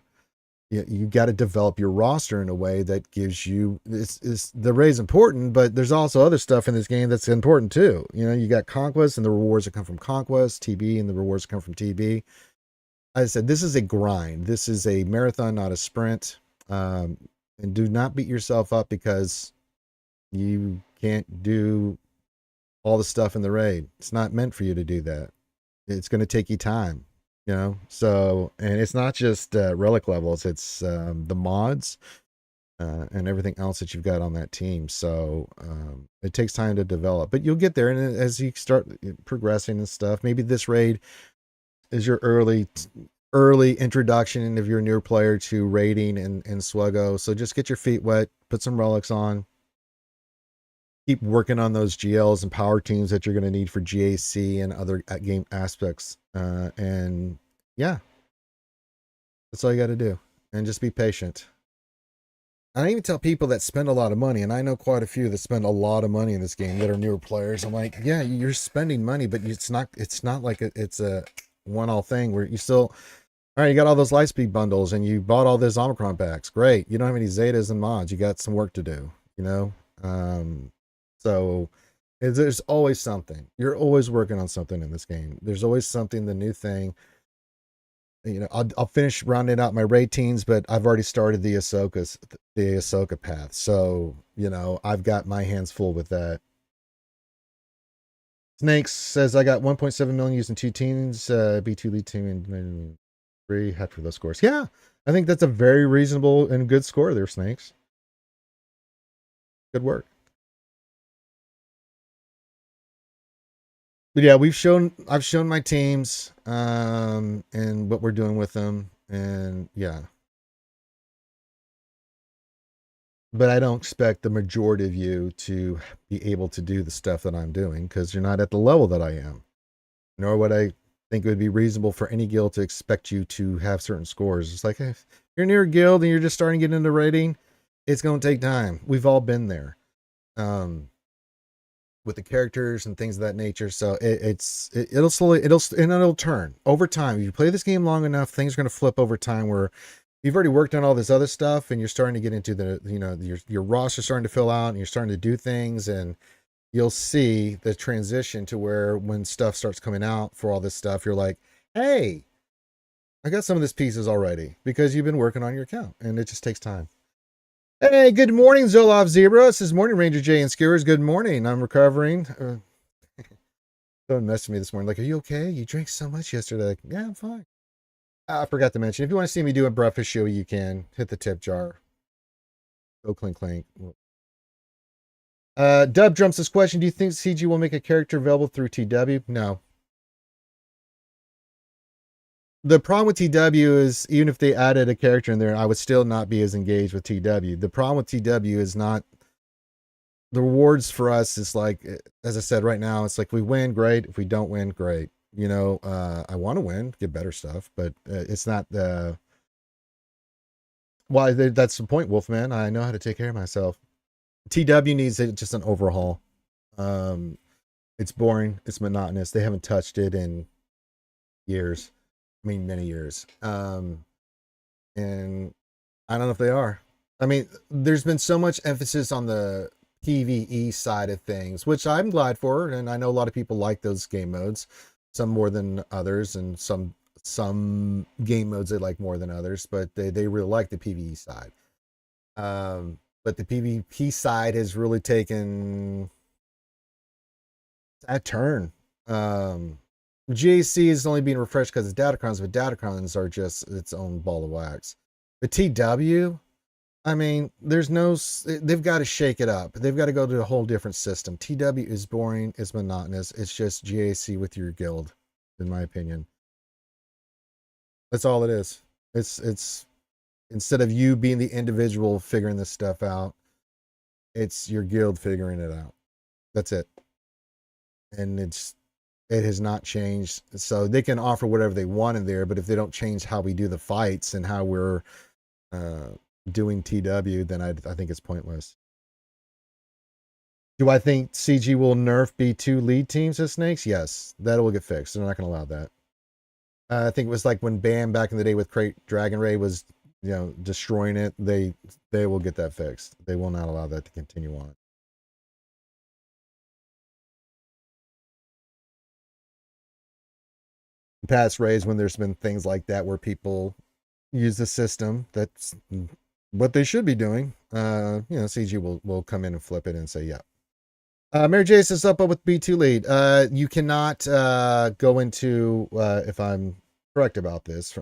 got to develop your roster in a way that gives you the raid's important, but there's also other stuff in this game that's important too. You got conquest and the rewards that come from conquest, TB and the rewards that come from TB. As I said, this is a grind. This is a marathon, not a sprint. And do not beat yourself up because you can't do all the stuff in the raid. It's not meant for you to do that. It's going to take you time. So, and it's not just relic levels, it's the mods and everything else that you've got on that team. So it takes time to develop, but you'll get there. And as you start progressing and stuff, maybe this raid is your early introduction, and if you're a new player to raiding and SWGOH. So just get your feet wet, put some relics on, keep working on those GLs and power teams that you're going to need for GAC and other game aspects. And yeah, that's all you got to do. And just be patient. I even tell people that spend a lot of money, and I know quite a few that spend a lot of money in this game that are newer players. I'm like, yeah, you're spending money, but it's not like it's a one-off thing where you still, all right, you got all those Lightspeed bundles and you bought all those Omicron packs. Great. You don't have any Zetas and mods. You got some work to do, So there's always something. You're always working on something in this game. There's always something, the new thing. I'll finish rounding out my raid teams, but I've already started the Ahsoka path. So, I've got my hands full with that. Snakes says I got 1.7 million using 2 teams, B2 lead team and 3. Happy for those scores. Yeah, I think that's a very reasonable and good score there, Snakes. Good work. But yeah, I've shown my teams and what we're doing with them, and yeah. But I don't expect the majority of you to be able to do the stuff that I'm doing because you're not at the level that I am. Nor would I think it would be reasonable for any guild to expect you to have certain scores. It's like, if you're near a guild and you're just starting to get into raiding, it's going to take time. We've all been there. with the characters and things of that nature. So it'll slowly it'll turn over time. If you play this game long enough, things are going to flip over time where you've already worked on all this other stuff and you're starting to get into the, your roster starting to fill out and you're starting to do things, and you'll see the transition to where when stuff starts coming out for all this stuff, you're like, hey, I got some of this pieces already, because you've been working on your account and it just takes time. Hey, good morning, Zoloff Zebra. This is Morning Ranger Jay and Skewers. Good morning. I'm recovering. Don't mess with me this morning. Like, are you okay? You drank so much yesterday. Like, yeah, I'm fine. I forgot to mention, if you want to see me do a breakfast show, you can hit the tip jar. Go clink clink. Dub jumps this question. Do you think CG will make a character available through TW? No. The problem with TW is, even if they added a character in there, I would still not be as engaged with TW. The problem with TW is not the rewards for us. Is like, as I said, right now, it's like we win, great. If we don't win, great. I want to win, get better stuff, but it's not the. Why? That's the point, Wolfman. I know how to take care of myself. TW needs just an overhaul. It's boring. It's monotonous. They haven't touched it in years. I mean, many years. And I don't know if they are. I mean, there's been so much emphasis on the PvE side of things, which I'm glad for, and I know a lot of people like those game modes, some more than others, and some game modes they like more than others, but they really like the PvE side. But the PvP side has really taken a turn. GAC is only being refreshed because it's Datacrons, but Datacrons are just its own ball of wax. The TW, I mean, they've got to shake it up. They've got to go to a whole different system. TW is boring, it's monotonous. It's just GAC with your guild, in my opinion. That's all it is. It's instead of you being the individual figuring this stuff out, it's your guild figuring it out. That's it. And it has not changed. So they can offer whatever they want in there, but if they don't change how we do the fights and how we're doing TW, then I think it's pointless. Do I think CG will nerf B2 lead teams as snakes? Yes, that will get fixed. They're not going to allow that. I think it was like when BAM back in the day with Crate Dragon Ray was, destroying it. They will get that fixed. They will not allow that to continue on. Past raids, when there's been things like that where people use the system, that's what they should be doing. CG will come in and flip it and say, yeah. Mary J says up with B2 lead. You cannot go into, if I'm correct about this,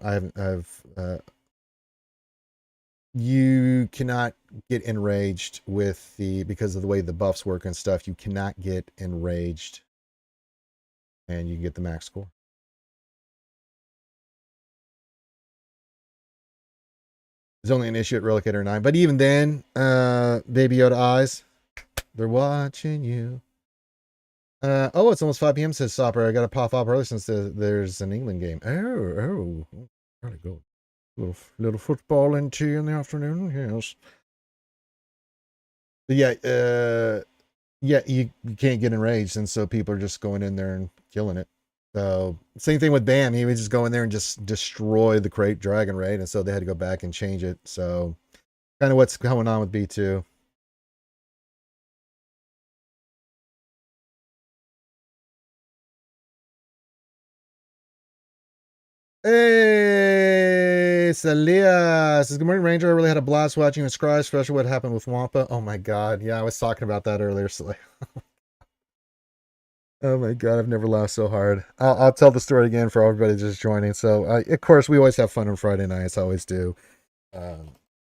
you cannot get enraged with because of the way the buffs work and stuff. You cannot get enraged and you can get the max score. There's only an issue at Relicator 9, but even then, Baby Yoda eyes, they're watching you. It's almost 5 p.m. says Sopper. I got to pop up early since there's an England game. Oh, gotta go. Little football and tea in the afternoon. Yes. But yeah, you can't get enraged, and so people are just going in there and killing it. So same thing with BAM. He would just go in there and just destroy the Crate Dragon Raid, and so they had to go back and change it. So kind of what's going on with B2. Hey, Celia says, good morning, Ranger. I really had a blast watching the Scry, especially what happened with Wampa. Oh my God. Yeah, I was talking about that earlier, Celia. Oh my God, I've never laughed so hard. I'll tell the story again for everybody just joining. So, of course, we always have fun on Friday nights. I always do.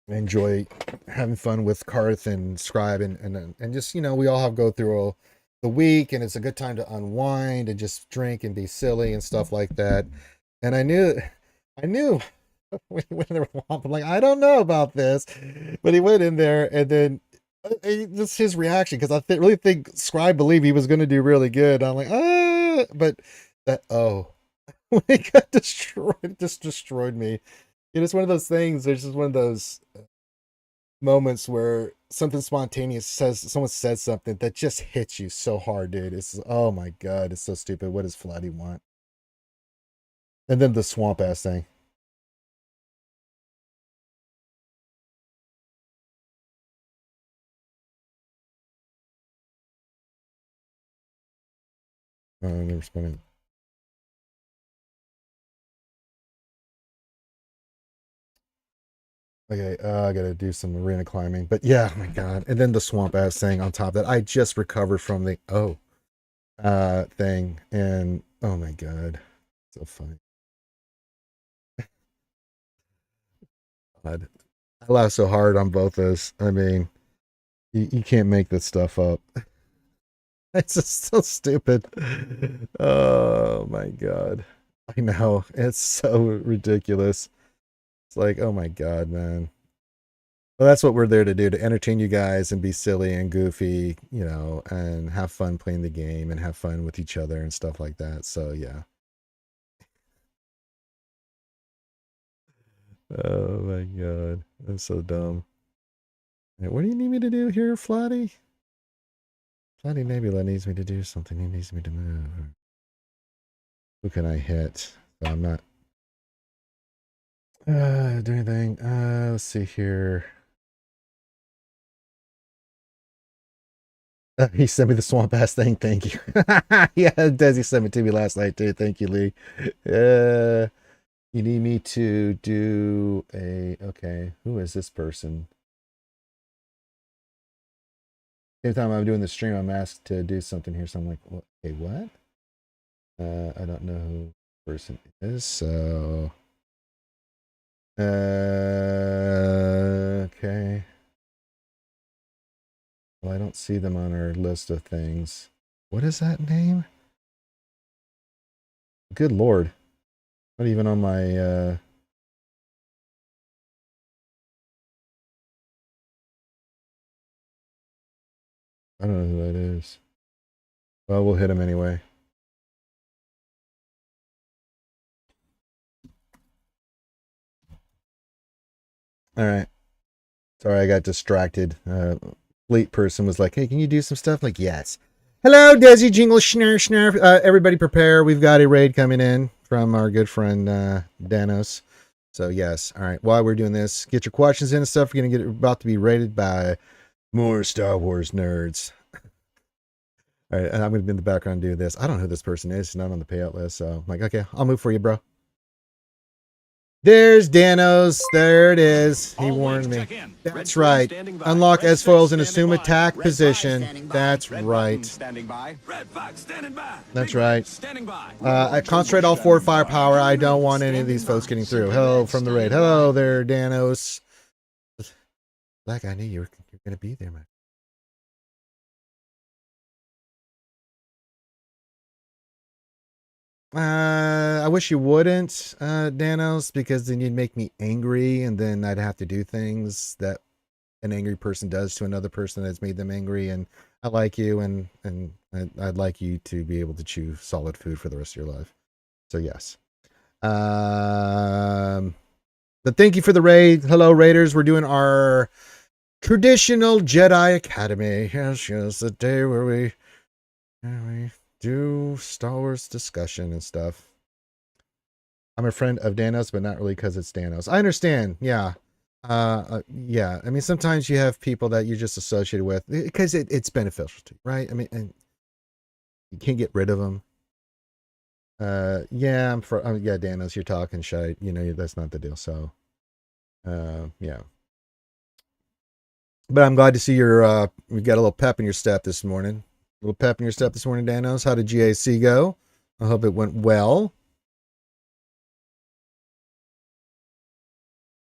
Enjoy having fun with Karth and Scribe and just, we all go through the week, and it's a good time to unwind and just drink and be silly and stuff like that. And I knew when they were I'm like, I don't know about this, but he went in there, and then just his reaction, because I really think Scribe believed he was going to do really good. I'm like, but that when he got destroyed, it just destroyed me. It's one of those things. There's just one of those. moments where something spontaneous someone says something that just hits you so hard, dude. It's, oh my god, it's so stupid. What does Flatty want? And then the swamp ass thing. Oh, I never spent it. Okay, I gotta do some arena climbing. But yeah, oh my god. And then the swamp ass thing on top of that. I just recovered from the thing. And oh my god. So funny. God. I laughed so hard on both those. I mean, you can't make this stuff up. It's just so stupid. Oh my god. I know. It's so ridiculous. It's like, oh my god, man. Well, that's what we're there to do, to entertain you guys and be silly and goofy, you know, and have fun playing the game and have fun with each other and stuff like that. So, yeah. Oh my god. That's so dumb. What do you need me to do here, Flatty? Flatty Nebula needs me to do something. He needs me to move. Who can I hit? So I'm not do anything. Let's see here. He sent me the swamp ass thing. Thank you. Yeah, Desi sent it to me last night too. Thank you, Lee. You need me to do a, okay, who is this person? Same time I'm doing the stream, I'm asked to do something here. So I'm like, okay, what? I don't know who the person is. So, okay. Well, I don't see them on our list of things. What is that name? Good Lord. Not even on my, I don't know who that is. Well, we'll hit him anyway. All right. Sorry, I got distracted. Fleet person was like, hey, can you do some stuff? Like, yes. Hello, Desi Jingle Schnarf. Everybody prepare. We've got a raid coming in from our good friend Danos. So, yes. All right. While we're doing this, get your questions in and stuff. We're going to get about to be raided by more Star Wars nerds. All right. And I'm going to be in the background do this. I don't know who this person is. He's not on the payout list. So, I'm like, okay, I'll move for you, bro. There's Danos. There it is. He warned me. That's right. Unlock S foils and assume attack position. That's right. That's right. I concentrate all 4 firepower. I don't want any of these folks getting through. Hello from the raid. Hello there, Danos. Like, I knew you're going to be there, man. I wish you wouldn't, Danos, because then you'd make me angry, and then I'd have to do things that an angry person does to another person that's made them angry. And I like you, and I'd like you to be able to chew solid food for the rest of your life. So yes. But thank you for the raid. Hello, raiders. We're doing our traditional Jedi Academy. Yes, the day where we do Star Wars discussion and stuff. I'm a friend of Danos, but not really because it's Danos. I understand. Yeah. Yeah. I mean, sometimes you have people that you're just associated with because it's beneficial to you, right? I mean, and you can't get rid of them. Yeah, yeah, Danos, you're talking shite. You know, that's not the deal. So, yeah. But I'm glad to see you got a little pep in your step this morning. A little pep in your step this morning, Danos. How did GAC go? I hope it went well.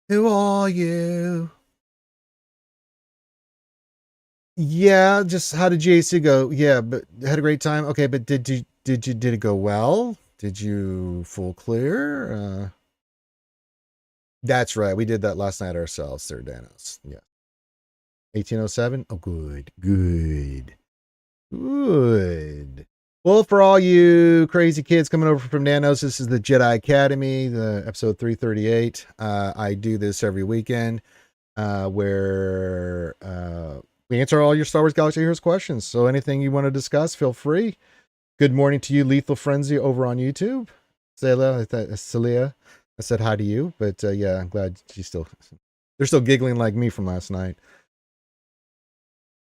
Who are you? Yeah, just how did GAC go? Yeah, but had a great time. Okay, but did it go well? Did you full clear? That's right. We did that last night ourselves, Sir Danos. Yeah. 1807? Oh, good. Well, for all you crazy kids coming over from Nanos, this is the Jedi Academy, the episode 338. I do this every weekend. where we answer all your Star Wars Galaxy Heroes questions. So anything you want to discuss, feel free. Good morning to you, Lethal Frenzy, over on YouTube. Celia, I said hi to you, but yeah, I'm glad they're still giggling like me from last night.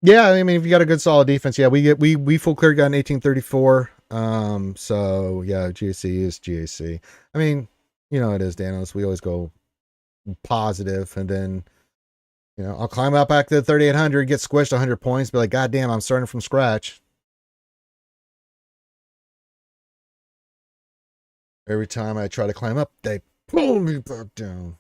Yeah, I mean, if you got a good solid defense, yeah, we full clear got an 1834. So yeah, GAC is GAC. I mean, you know it is, Danos. We always go positive, and then I'll climb up back to the 3800, get squished 100 points, be like, God damn, I'm starting from scratch. Every time I try to climb up, they pull me back down.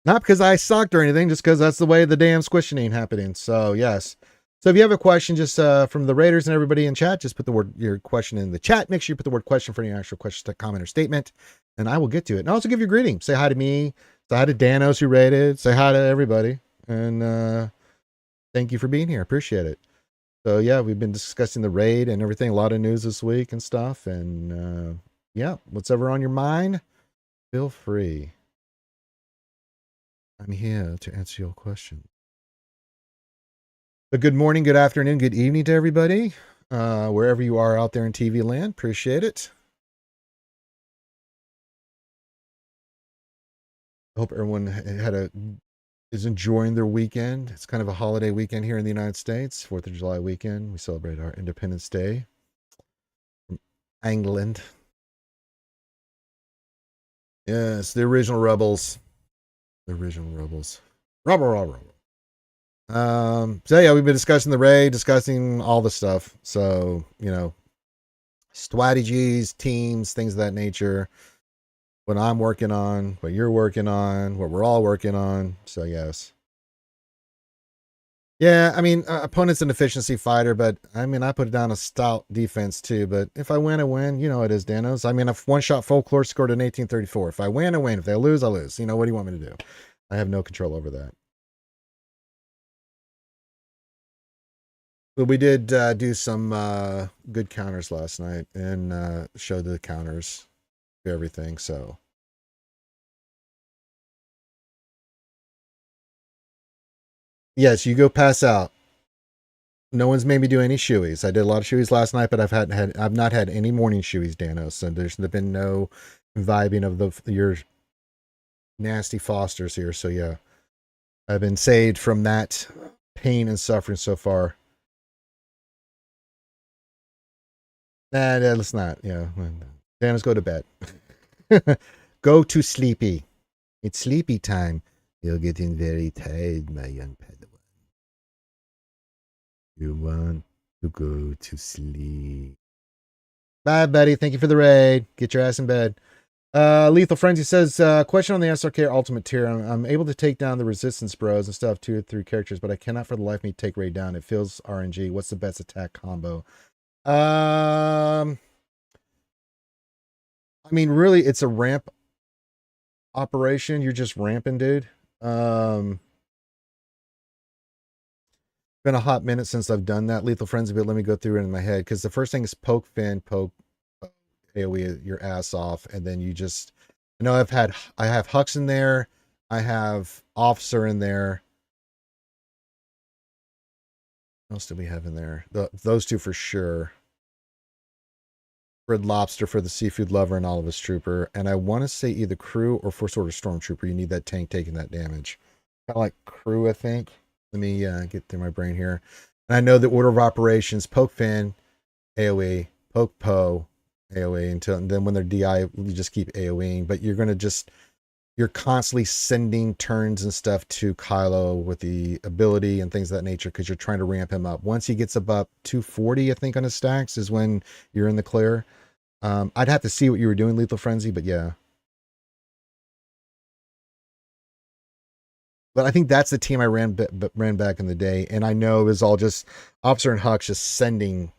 Not because I sucked or anything, just because that's the way the damn squishing ain't happening. So yes. So if you have a question, just from the Raiders and everybody in chat, just put your question in the chat. Make sure you put the word question for any actual question, comment, or statement, and I will get to it. And also give you a greeting. Say hi to me. Say hi to Danos who rated. Say hi to everybody. And thank you for being here. Appreciate it. So yeah, we've been discussing the raid and everything. A lot of news this week and stuff. And yeah, what's ever on your mind, feel free. I'm here to answer your question. But good morning, good afternoon, good evening to everybody, wherever you are out there in TV land. Appreciate it. I hope everyone is enjoying their weekend. It's kind of a holiday weekend here in the United States. 4th of July weekend. We celebrate our Independence Day from England. Yes, the original rebels. The original rebels. Rebel. So yeah, we've been discussing the raid, discussing all the stuff. So, strategies, teams, things of that nature. What I'm working on, what you're working on, what we're all working on. So yes. Yeah, I mean, opponent's an efficiency fighter, but I mean, I put down a stout defense too. But if I win, I win. You know it is, Danos. I mean, if one shot folklore scored an 1834. If I win, I win. If they lose, I lose. What do you want me to do? I have no control over that. But we did do some good counters last night and show the counters to everything. So yes, you go pass out. No one's made me do any shoeies. I did a lot of shoeies last night, but I've not had any morning shoeies, Danos. So there's been no vibing of your nasty Fosters here. So yeah, I've been saved from that pain and suffering so far. Nah, let's not. Yeah, Danos, go to bed. Go to sleepy. It's sleepy time. You're getting very tired, my young Padawan. You want to go to sleep. Bye, buddy. Thank you for the raid. Get your ass in bed. Lethal Frenzy says, question on the SRK Ultimate tier. I'm able to take down the Resistance Bros and stuff 2 or 3 characters, but I cannot for the life of me take raid down. It feels RNG. What's the best attack combo? I mean, really, it's a ramp operation. You're just ramping, dude. Been a hot minute since I've done that Lethal Frenzy, but let me go through it in my head, because the first thing is poke Finn, poke AoE your ass off, and then you just I have Hux in there, I have Officer in there. What else do we have in there? Those two for sure. Red Lobster for the seafood lover and all of his trooper, and I want to say either crew or first order stormtrooper. You need that tank taking that damage. Kind of like crew, I think. Let me get through my brain here. And I know the order of operations: poke Finn, AoE, poke Poe, AoE, and then when they're DI, you just keep AoEing. But you're constantly sending turns and stuff to Kylo with the ability and things of that nature, because you're trying to ramp him up. Once he gets above 240, I think, on his stacks is when you're in the clear. I'd have to see what you were doing, Lethal Frenzy, but yeah. But I think that's the team I ran back in the day, and I know it was all just Officer and Hux just sending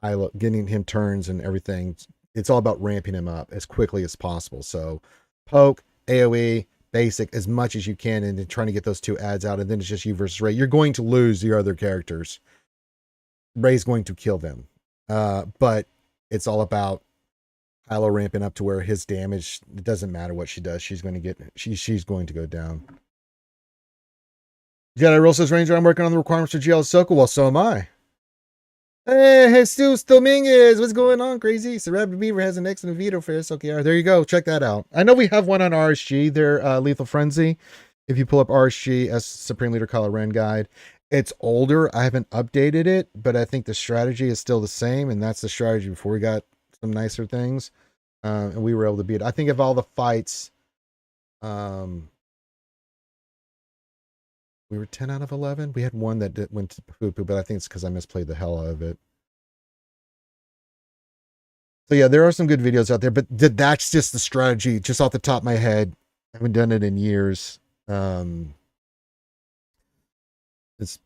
Kylo, getting him turns and everything. It's all about ramping him up as quickly as possible. So poke, AoE, basic as much as you can, and then trying to get those 2 ads out, and then it's just you versus Rey. You're going to lose your other characters. Rey's going to kill them. But it's all about Kylo ramping up to where his damage, it doesn't matter what she does, she's going to go down. Jedi Roll says, Ranger, I'm working on the requirements for GL Ahsoka. Well, so am I. Hey, Jesus Dominguez, what's going on, crazy? So Rabbit Beaver has an excellent veto for SOKR. There you go. Check that out. I know we have one on RSG. They're Lethal Frenzy. If you pull up RSG as Supreme Leader Kylo Ren guide, it's older. I haven't updated it, but I think the strategy is still the same, and that's the strategy before we got some nicer things, and we were able to beat it. I think of all the fights, we were 10 out of 11. We had one that went to poo-poo, but I think it's because I misplayed the hell out of it. So yeah, there are some good videos out there, but that's just the strategy, just off the top of my head. I haven't done it in years. It's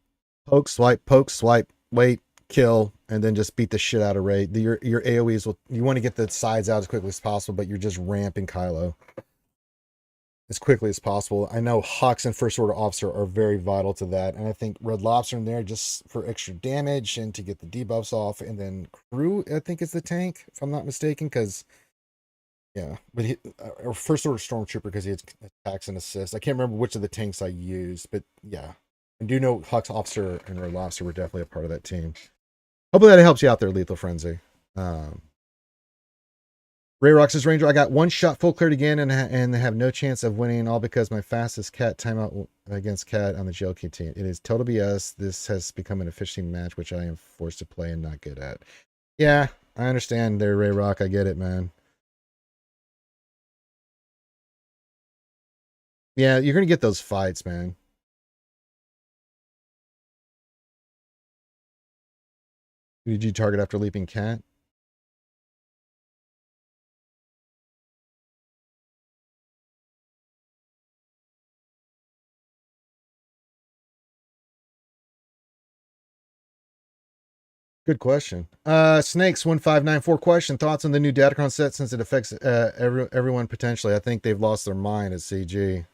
poke, swipe, wait, kill, and then just beat the shit out of Rey. Your AoEs will, you want to get the sides out as quickly as possible, but you're just ramping Kylo as quickly as possible. I know Hawks and First Order Officer are very vital to that, and I think Red Lobster in there just for extra damage and to get the debuffs off, and then Crew, I think, is the tank, if I'm not mistaken, because yeah, but or First Order Stormtrooper, because he has attacks and assists. I can't remember which of the tanks I used, but yeah, I do know Hawks Officer and Red Lobster were definitely a part of that team. Hopefully that helps you out there, Lethal Frenzy. Ray Rock says, Ranger, I got one shot full cleared again and have no chance of winning, all because my fastest cat timeout against cat on the GLK team. It is total BS. This has become an efficient match, which I am forced to play and not good at. Yeah, I understand there, Ray Rock. I get it, man. Yeah, you're going to get those fights, man. Who did you target after Leaping Cat? Good question. Snakes1594 question. Thoughts on the new Datacron set since it affects everyone potentially? I think they've lost their mind at CG.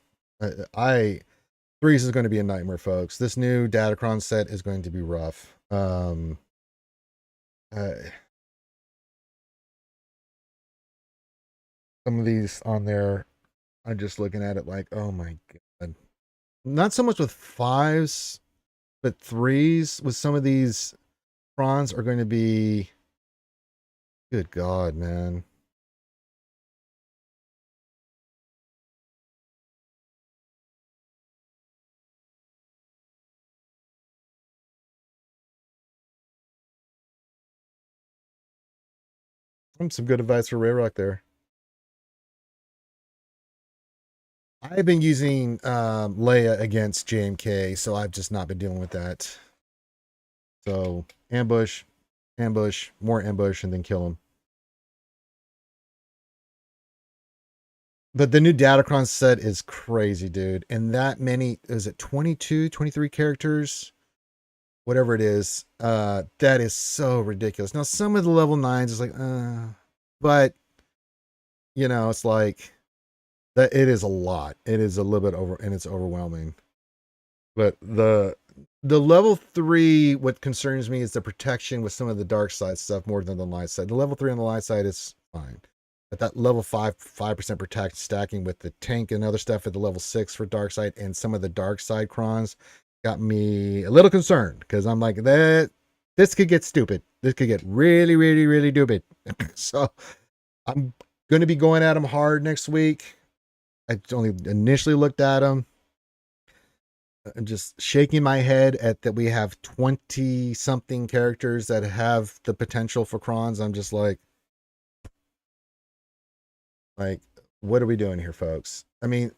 Threes is going to be a nightmare, folks. This new Datacron set is going to be rough. Some of these on there, I'm just looking at it like, oh my god. Not so much with fives, but threes with some of these prawns are going to be, good god, man. Some good advice for Ray Rock there. I've been using Leia against JMK, so I've just not been dealing with that. So ambush, more ambush, and then kill him. But the new Datacron set is crazy, dude. And that many, is it 22, 23 characters? Whatever it is. That is so ridiculous. Now, some of the level 9s is like, but, you know, it's like, that it is a lot. It is a little bit over, and it's overwhelming. But the level 3, what concerns me is the protection with some of the dark side stuff more than the light side. The level 3 on the light side is fine. But that level 5% protect stacking with the tank and other stuff at the level 6 for dark side and some of the dark side crons got me a little concerned, because I'm like, this could get stupid. This could get really, really, really stupid. So I'm going to be going at them hard next week. I only initially looked at them. I'm just shaking my head at that we have 20 something characters that have the potential for crons. I'm just like, what are we doing here, folks? I mean,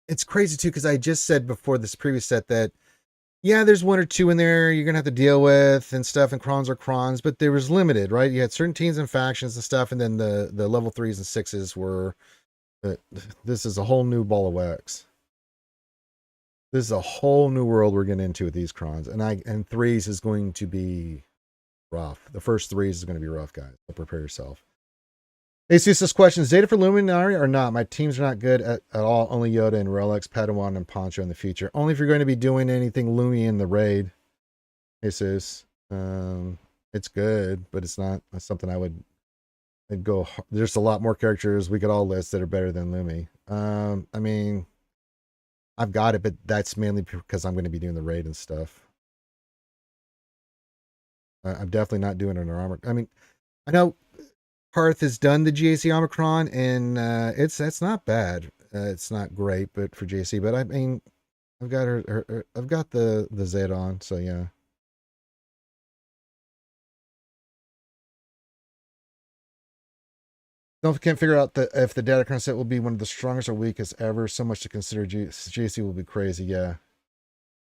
it's crazy too, because I just said before this previous set that, yeah, there's one or two in there you're going to have to deal with and stuff, and crons are crons, but there was limited, right? You had certain teams and factions and stuff, and then the level 3s and 6s were, this is a whole new ball of wax. This is a whole new world we're getting into with these crons, and 3s is going to be rough. The first 3s is going to be rough, guys. So prepare yourself. Asus, this question, Zeta for Luminary or not? My teams are not good at all. Only Yoda and Relics, Padawan, and Poncho in the future. Only if you're going to be doing anything Lumi in the raid. Asus. It's good, but it's not something I'd go. There's a lot more characters we could all list that are better than Lumi. I mean, I've got it, but that's mainly because I'm going to be doing the raid and stuff. I'm definitely not doing it in armor. I mean, I know Parth has done the GAC Omicron, and it's not bad. It's not great, but for GAC. But I mean, I've got I've got the Z on, so yeah. Can't figure out if the Datacron set will be one of the strongest or weakest ever. So much to consider. GAC will be crazy. Yeah.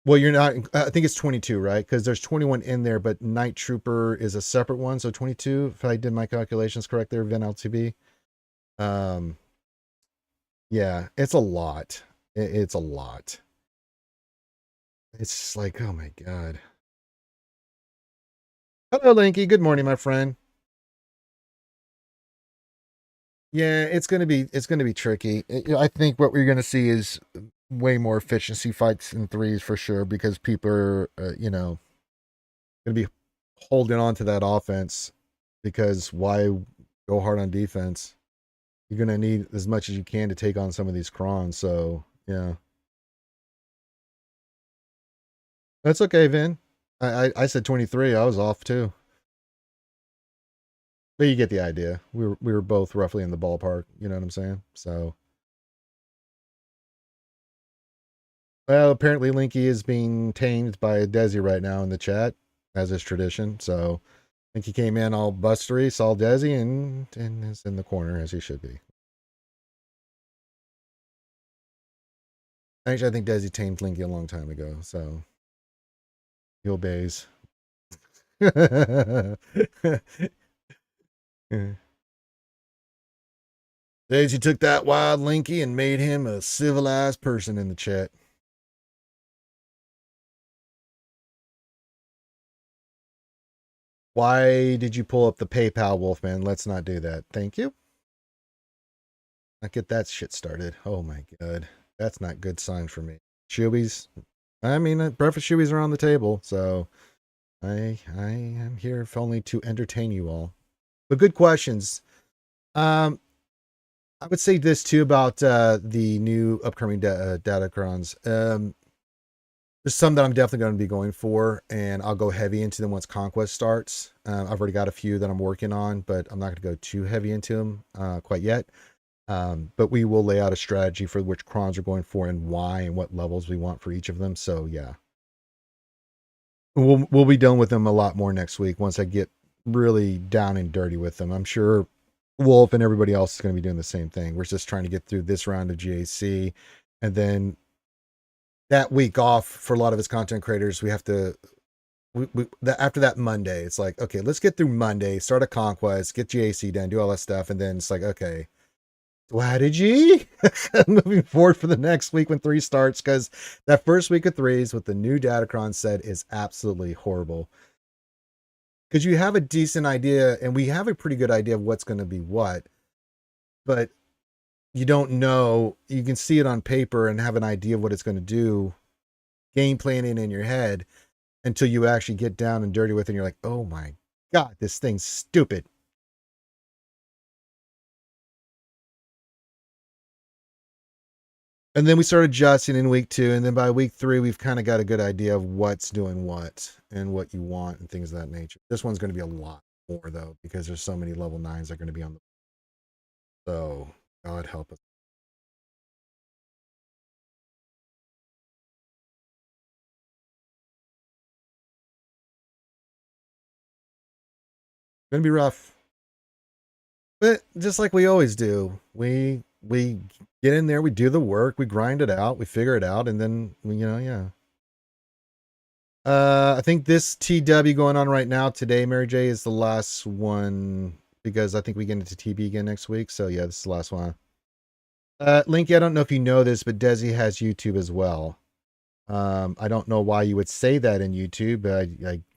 Well, you're not. I think it's 22, right? Because there's 21 in there, but Night Trooper is a separate one, so 22. If I did my calculations correct, there, Vin LTB. Um, yeah, it's a lot. It's a lot. It's just like, oh my god. Hello, Linky. Good morning, my friend. Yeah, it's gonna be tricky. I think what we're gonna see is way more efficiency fights in threes for sure because people are, gonna be holding on to that offense because why go hard on defense? You're gonna need as much as you can to take on some of these crons. So yeah, that's okay, Vin. I said 23. I was off too, but you get the idea. We were both roughly in the ballpark. You know what I'm saying? So well, apparently Linky is being tamed by Desi right now in the chat, as is tradition. So Linky came in all bustery, saw Desi, and is in the corner as he should be. Actually, I think Desi tamed Linky a long time ago, so he obeys. Daisy took that wild Linky and made him a civilized person in the chat. Why did you pull up the PayPal, Wolfman? Let's not do that. Thank you. Not get that shit started. Oh my god. That's not good sign for me. Shoebies. I mean, breakfast shoebies are on the table, so I am here if only to entertain you all. But good questions. Um, I would say this too about the new upcoming Datacrons. There's some that I'm definitely going to be going for, and I'll go heavy into them once Conquest starts. I've already got a few that I'm working on, but I'm not going to go too heavy into them quite yet. But we will lay out a strategy for which crons we're going for and why and what levels we want for each of them. So yeah, we'll be done with them a lot more next week once I get really down and dirty with them. I'm sure Wolf and everybody else is going to be doing the same thing. We're just trying to get through this round of GAC, and then that week off for a lot of his content creators, we have to. After that Monday, it's like, okay, let's get through Monday, start a conquest, get GAC done, do all that stuff, and then it's like, okay, strategy moving forward for the next week when 3 starts, because that first week of 3s with the new Datacron set is absolutely horrible. Because you have a decent idea, and we have a pretty good idea of what's going to be what, but you don't know. You can see it on paper and have an idea of what it's going to do, game planning in your head, until you actually get down and dirty with it, and you're like, oh my god, this thing's stupid. And then we start adjusting in week 2, and then by week 3, we've kind of got a good idea of what's doing what and what you want and things of that nature. This one's going to be a lot more though, because there's so many level 9s that are going to be on the. So God help us. It's going to be rough, but just like we always do, we get in there, we do the work, we grind it out, we figure it out, and then yeah. I think this TW going on right now today, Mary J, is the last one because I think we get into TB again next week. So yeah, this is the last one. Linky, I don't know if you know this, but Desi has YouTube as well. I don't know why you would say that in YouTube, but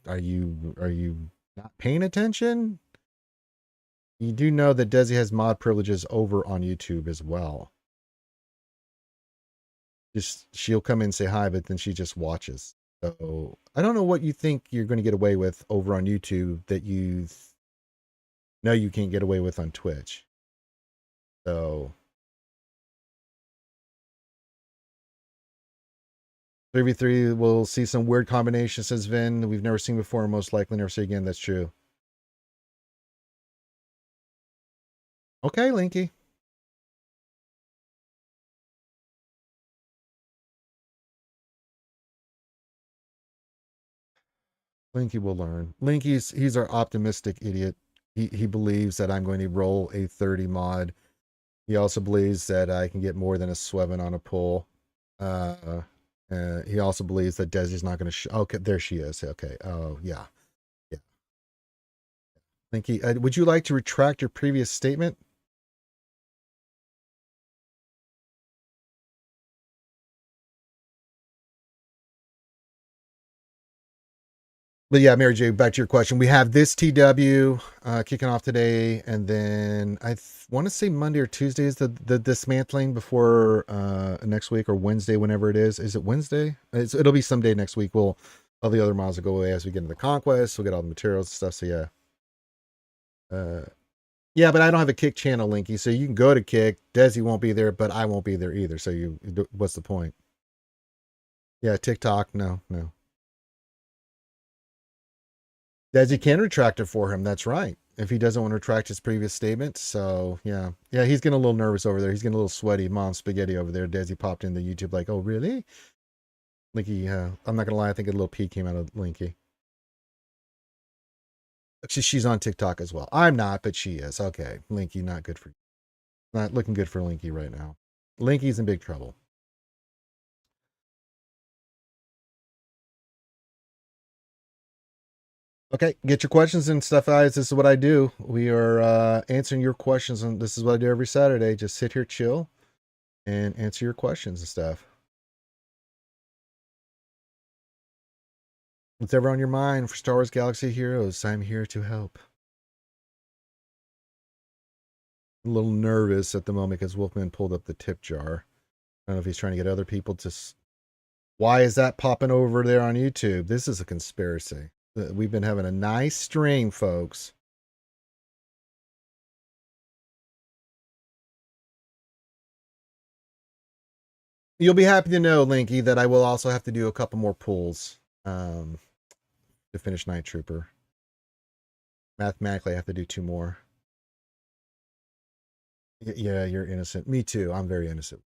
are you not paying attention? You do know that Desi has mod privileges over on YouTube as well. Just she'll come in and say hi, but then she just watches. So I don't know what you think you're going to get away with over on YouTube that you know you can't get away with on Twitch. So 3v3, we'll see some weird combinations, says Vin, we've never seen before and most likely never see again. That's true. Okay, Linky. Linky will learn. He's our optimistic idiot. He believes that I'm going to roll a 30 mod. He also believes that I can get more than a Swevin on a pull. He also believes that Desi's not going to. Okay, there she is. Okay. Oh yeah, yeah. Linky, would you like to retract your previous statement? But yeah, Mary J, back to your question. We have this TW kicking off today, and then I want to say Monday or Tuesday is the dismantling before next week, or Wednesday, whenever it is. Is it Wednesday? It'll be someday next week. All the other miles will go away as we get into the conquest. We'll get all the materials and stuff. So yeah. Yeah, but I don't have a Kick channel, Linky, so you can go to Kick. Desi won't be there, but I won't be there either. So what's the point? Yeah, TikTok, no. Desi can retract it for him. That's right. If he doesn't want to retract his previous statement. So yeah, he's getting a little nervous over there. He's getting a little sweaty. Mom spaghetti over there. Desi popped into YouTube like, oh really? Linky, I'm not gonna lie. I think a little pee came out of Linky. She's on TikTok as well. I'm not, but she is. Okay, Linky, not good for you. Not looking good for Linky right now. Linky's in big trouble. Okay, get your questions and stuff, guys. This is what I do. We are answering your questions, and this is what I do every Saturday. Just sit here, chill, and answer your questions and stuff. Whatever on your mind for Star Wars Galaxy Heroes, I'm here to help. A little nervous at the moment because Wolfman pulled up the tip jar. I don't know if he's trying to get other people to. Why is that popping over there on YouTube? This is a conspiracy. We've been having a nice stream, folks. You'll be happy to know, Linky, that I will also have to do a couple more pulls to finish Night Trooper. Mathematically, I have to do 2 more. Yeah, you're innocent. Me too. I'm very innocent.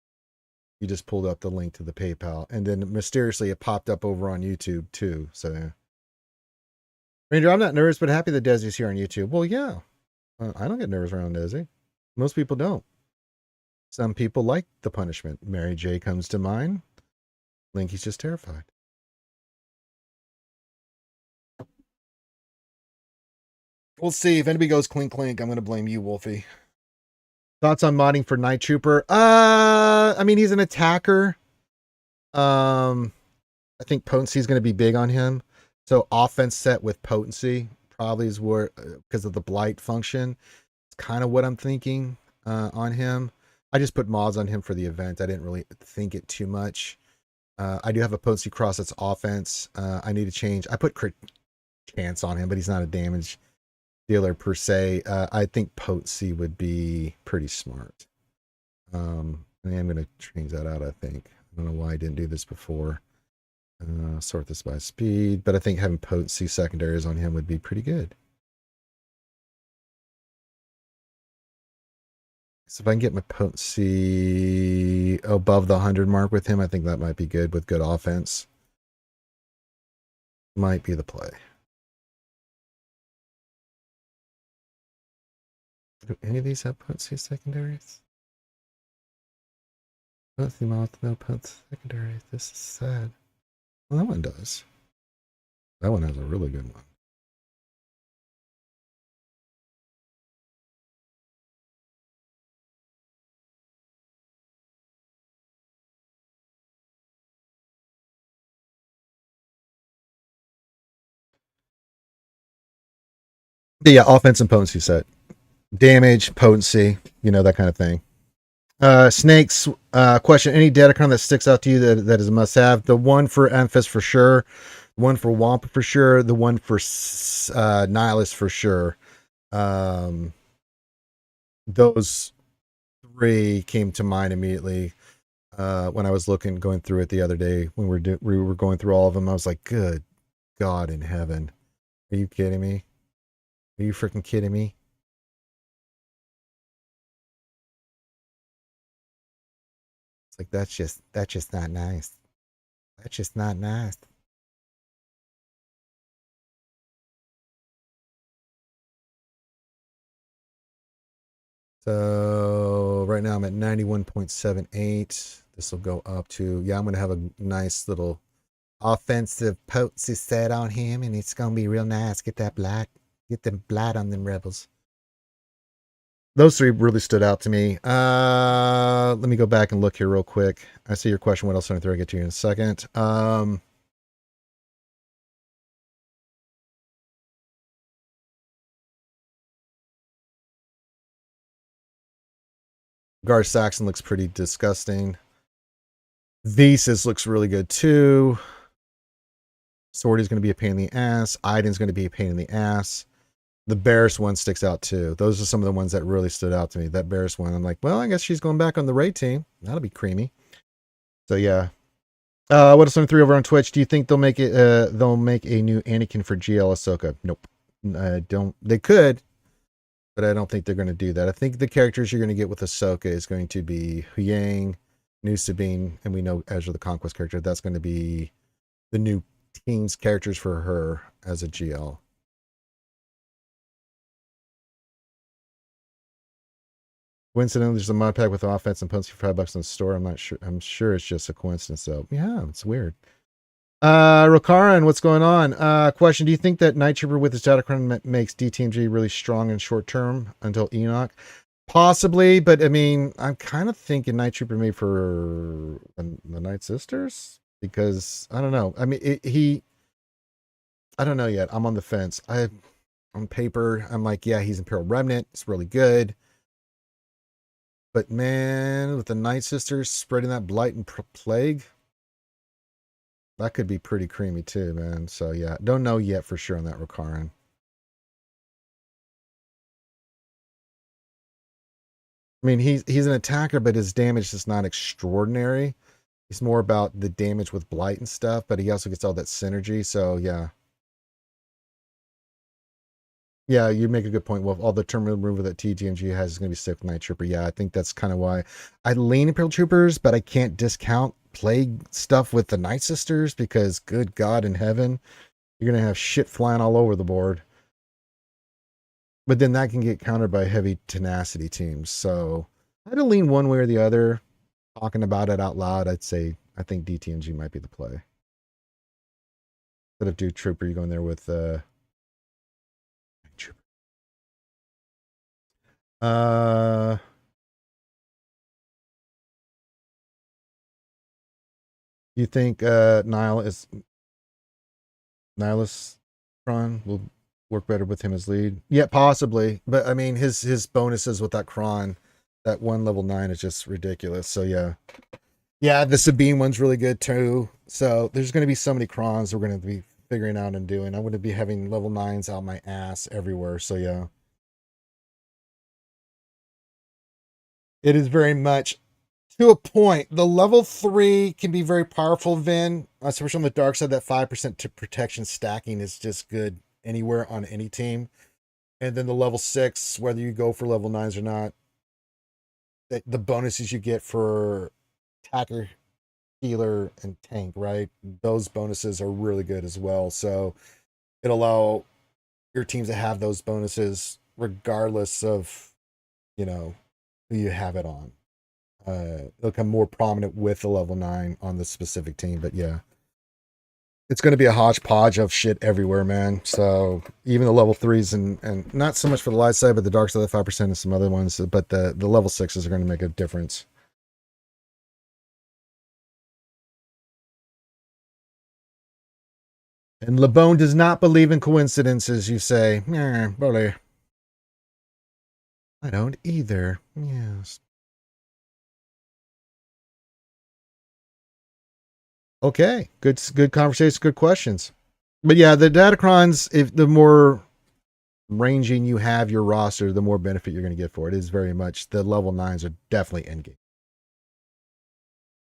You just pulled up the link to the PayPal, and then mysteriously it popped up over on YouTube too. So, Ranger, I'm not nervous, but happy that Desi's here on YouTube. Well, yeah, I don't get nervous around Desi. Most people don't. Some people like the punishment. Mary J comes to mind. Linky's just terrified. We'll see. If anybody goes clink clink, I'm going to blame you, Wolfie. Thoughts on modding for Night Trooper? I mean, he's an attacker. I think potency is going to be big on him. So offense set with potency probably is where, because of the blight function. It's kind of what I'm thinking on him. I just put mods on him for the event. I didn't really think it too much. I do have a potency cross that's offense. I need to change. I put crit chance on him, but he's not a damage dealer per se. I think potency would be pretty smart. I am going to change that out, I think. I don't know why I didn't do this before. Sort this by speed, but I think having potency secondaries on him would be pretty good. So if I can get my potency above the 100 mark with him, I think that might be good with good offense. Might be the play. Do any of these have potency secondaries? Potency mods, no potency secondaries. This is sad. Well, that one does. That one has a really good one. Yeah, offense and potency set. Damage, potency, that kind of thing. Snakes, question. Any Datacron that sticks out to you that is a must have? The one for Amphis for sure. The one for Wampa for sure. The one for Nihilus for sure. Those 3 came to mind immediately. when I was going through it the other day when we were going through all of them. I was like, good God in heaven. Are you kidding me? Are you freaking kidding me? It's like, that's just not nice. That's just not nice. So right now I'm at 91.78. This will go up to, yeah, I'm going to have a nice little offensive potency set on him, and it's going to be real nice. Get that blight. Get them blight on them rebels. Those three really stood out to me. Let me go back and look here real quick. I see your question. What else? I'll get to you in a second. Gar Saxon looks pretty disgusting. Thesis looks really good too. Swordy's going to be a pain in the ass. Iden's going to be a pain in the ass. The Barris one sticks out too. Those are some of the ones that really stood out to me. That Barris one, I'm like, well, I guess she's going back on the raid team. That'll be creamy. So yeah. What else? 3 over on Twitch. Do you think they'll make it? They'll make a new Anakin for GL Ahsoka? Nope. Don't. They could, but I don't think they're going to do that. I think the characters you're going to get with Ahsoka is going to be Huyang, New Sabine, and we know Ezra the Conquest character. That's going to be the new team's characters for her as a GL. Coincidentally, there's a mod pack with offense and punts for $5 in the store. I'm not sure. I'm sure it's just a coincidence, though. Yeah, it's weird. Rokaran, what's going on? Question: do you think that Night Trooper with his Datacron makes DTMG really strong in short term until Enoch? Possibly, but I mean, I'm kind of thinking Night Trooper made for the Night Sisters because I don't know. I mean, I don't know yet. I'm on the fence. On paper, I'm like, yeah, he's Imperial Remnant. It's really good. But man, with the Night Sisters spreading that blight and plague, that could be pretty creamy too, man. So yeah, don't know yet for sure on that Rokaran. I mean, he's an attacker, but his damage is not extraordinary. He's more about the damage with blight and stuff, but he also gets all that synergy. So yeah. Yeah, you make a good point. Well, all the terminal removal that TGMG has is going to be sick with Night Trooper. Yeah, I think that's kind of why I lean Imperial Troopers, but I can't discount plague stuff with the Night Sisters because, good God in heaven, you're going to have shit flying all over the board. But then that can get countered by heavy tenacity teams. So I had to lean one way or the other. Talking about it out loud, I'd say I think DTMG might be the play. Instead of do Trooper, you go in there with Trooper. You think Nihilus Kron will work better with him as lead? Yeah, possibly. But I mean, his bonuses with that Kron, that one level 9 is just ridiculous. So yeah, yeah, the Sabine one's really good too. So there's going to be so many Krons we're going to be figuring out and doing. I'm going to be having level 9s out my ass everywhere. So yeah, it is very much to a point. The level 3 can be very powerful, Vin, especially on the dark side. That 5% to protection stacking is just good anywhere on any team. And then the level 6, whether you go for level 9s or not, the bonuses you get for attacker, healer, and tank, right? Those bonuses are really good as well. So it allow your teams to have those bonuses regardless of, you know, who you have it on. It'll become more prominent with the level 9 on the specific team. But yeah, it's going to be a hodgepodge of shit everywhere, man. So even the level 3s and not so much for the light side, but the dark side of the 5% and some other ones. But the level 6s are going to make a difference. And LeBone does not believe in coincidences, you say. Yeah, bully. I don't either. Yes. Okay. Good conversation, good questions. But yeah, the Datacrons, if the more ranging you have your roster, the more benefit you're going to get for it. It is very much the level 9s are definitely endgame.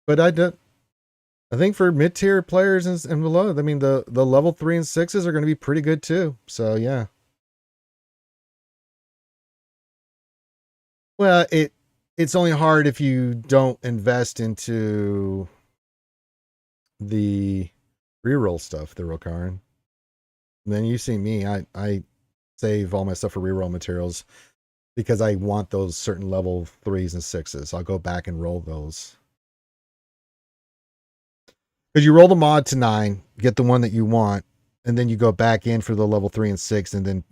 But I think for mid-tier players and below, I mean the level 3 and 6s are going to be pretty good too. So yeah. Well, it's only hard if you don't invest into the reroll stuff, the Rokaran. Then you see me, I save all my stuff for reroll materials because I want those certain level 3s and 6s. I'll go back and roll those. Because you roll the mod to 9, get the one that you want, and then you go back in for the level 3 and 6, and then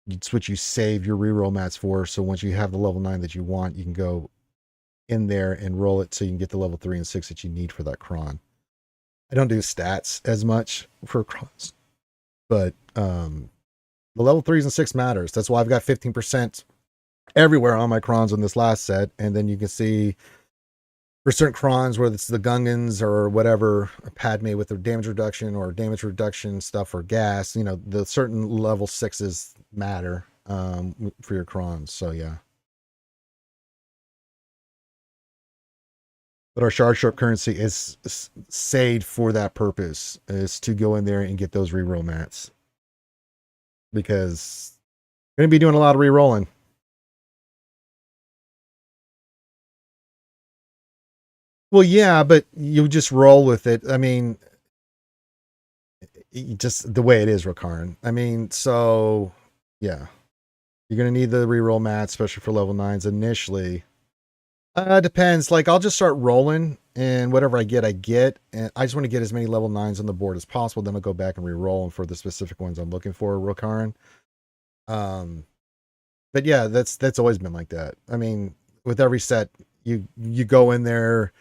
it's what you save your reroll mats for. So once you have the level 9 that you want, you can go in there and roll it so you can get the level 3 and 6 that you need for that cron. I don't do stats as much for crons, but the level 3s and 6 matters. That's why I've got 15% everywhere on my crons in this last set. And then you can see for certain crons, whether it's the Gungans or whatever, Padme with the damage reduction stuff, or gas, you know, the certain level 6s matter for your crons. So yeah. But our shard sharp currency is saved for that purpose, is to go in there and get those reroll mats. Because we're going to be doing a lot of rerolling. Well, yeah, but you just roll with it. I mean, just the way it is, Rokaran. I mean, so yeah, you're gonna need the reroll mats, especially for level 9s initially. Depends. Like, I'll just start rolling, and whatever I get, and I just want to get as many level 9s on the board as possible. Then I'll go back and re-roll them for the specific ones I'm looking for, Rokaran. But yeah, that's always been like that. I mean, with every set, you go in there.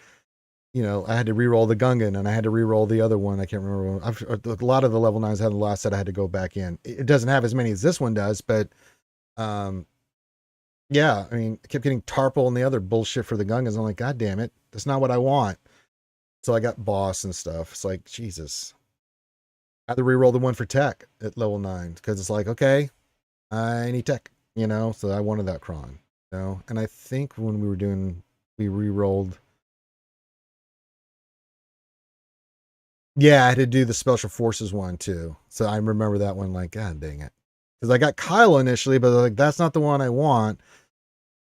You know, I had to re-roll the Gungan, and I had to re-roll the other one. I can't remember. A lot of the level 9s I had the last set. I had to go back in. It doesn't have as many as this one does, but yeah. I mean, I kept getting Tarple and the other bullshit for the Gungans. I'm like, God damn it, that's not what I want. So I got Boss and stuff. It's like, Jesus. I had to re-roll the one for Tech at level 9 because it's like, okay, I need Tech. You know, so I wanted that Cron. You know, and I think when we re-rolled. Yeah, I had to do the Special Forces one too. So I remember that one like, God dang it. Because I got Kylo initially, but like, that's not the one I want.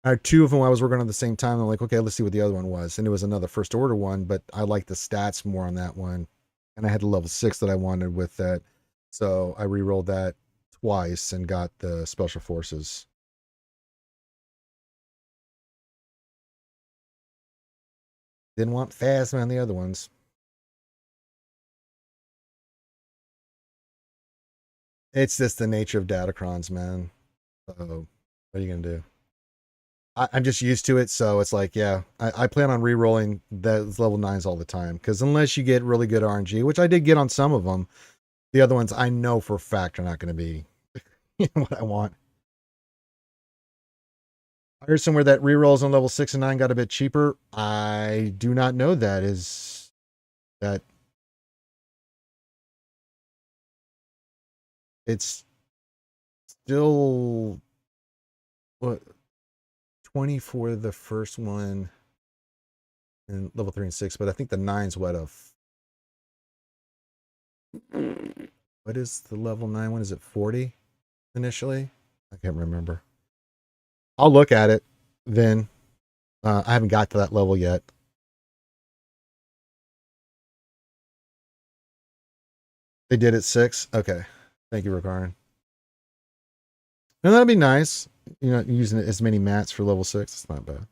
I had two of them I was working on at the same time. I'm like, okay, let's see what the other one was. And it was another First Order one, but I liked the stats more on that one. And I had the level 6 that I wanted with that. So I re-rolled that twice and got the Special Forces. Didn't want Phasma on the other ones. It's just the nature of Datacrons, man. So what are you going to do? I'm just used to it, so it's like, yeah, I plan on re-rolling those level 9s all the time, because unless you get really good RNG, which I did get on some of them, the other ones I know for a fact are not going to be what I want. I heard somewhere that re-rolls on level 6 and 9 got a bit cheaper. I do not know that. Is that it's still what 20 for the first one in level 3 and 6, but I think the 9's what is the level 9 one? Is it 40 initially? I can't remember. I'll look at it then. I haven't got to that level yet. They did it 6. Okay. Thank you, Ragarin. And that'd be nice. You know, using as many mats for level 6. It's not bad.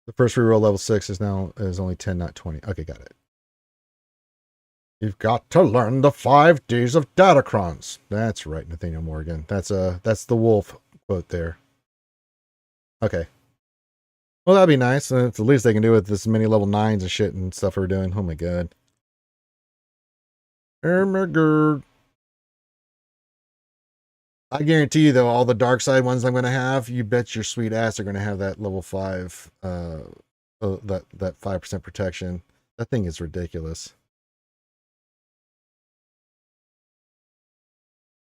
The first reroll level 6 is only 10, not 20. Okay, got it. You've got to learn the 5 Ds of Datacrons. That's right, Nathaniel Morgan. That's the wolf quote there. Okay. Well, that'd be nice. It's the least they can do with this many level 9s and shit and stuff we're doing. Oh my god. Oh my god. I guarantee you, though, all the dark side ones I'm going to have, you bet your sweet ass are going to have that level 5, that 5% protection. That thing is ridiculous.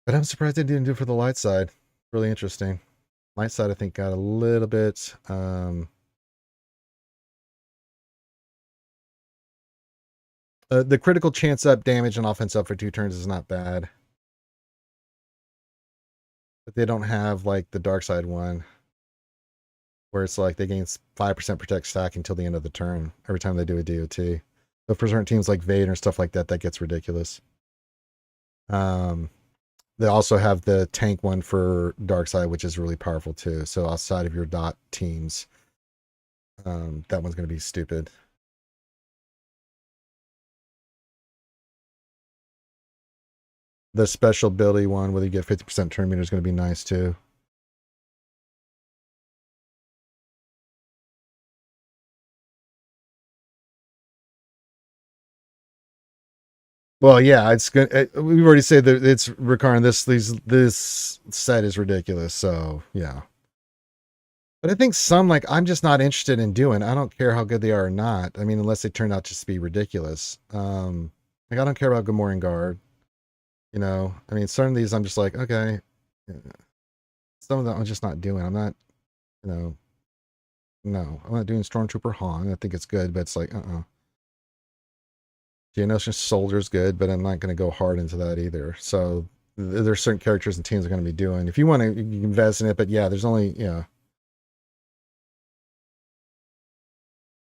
But I'm surprised they didn't do it for the light side. Really interesting. Light side, I think, got a little bit, The critical chance up, damage, and offense up for 2 turns is not bad. But they don't have like the dark side one, where it's like they gain 5% protect stack until the end of the turn every time they do a DOT. But for certain teams like Vader and stuff like that, that gets ridiculous. They also have the tank one for dark side, which is really powerful too. So outside of your dot teams, that one's going to be stupid. The special ability one, where you get 50% turn meter, is going to be nice too. Well, yeah, it's good. We've already said that it's Ricard. This set is ridiculous. So yeah, but I think some, like, I'm just not interested in doing. I don't care how good they are or not. I mean, unless they turn out just to be ridiculous. Like, I don't care about Gamorrean Guard. You know, I mean, some of these I'm just like, okay. Some of them I'm just not doing. I'm not, you know, no, I'm not doing Stormtrooper Han. I think it's good, but it's like, Geonosis Soldier's good, but I'm not going to go hard into that either. So there's certain characters and teams are going to be doing. If you want to, you can invest in it, but yeah, there's only, yeah.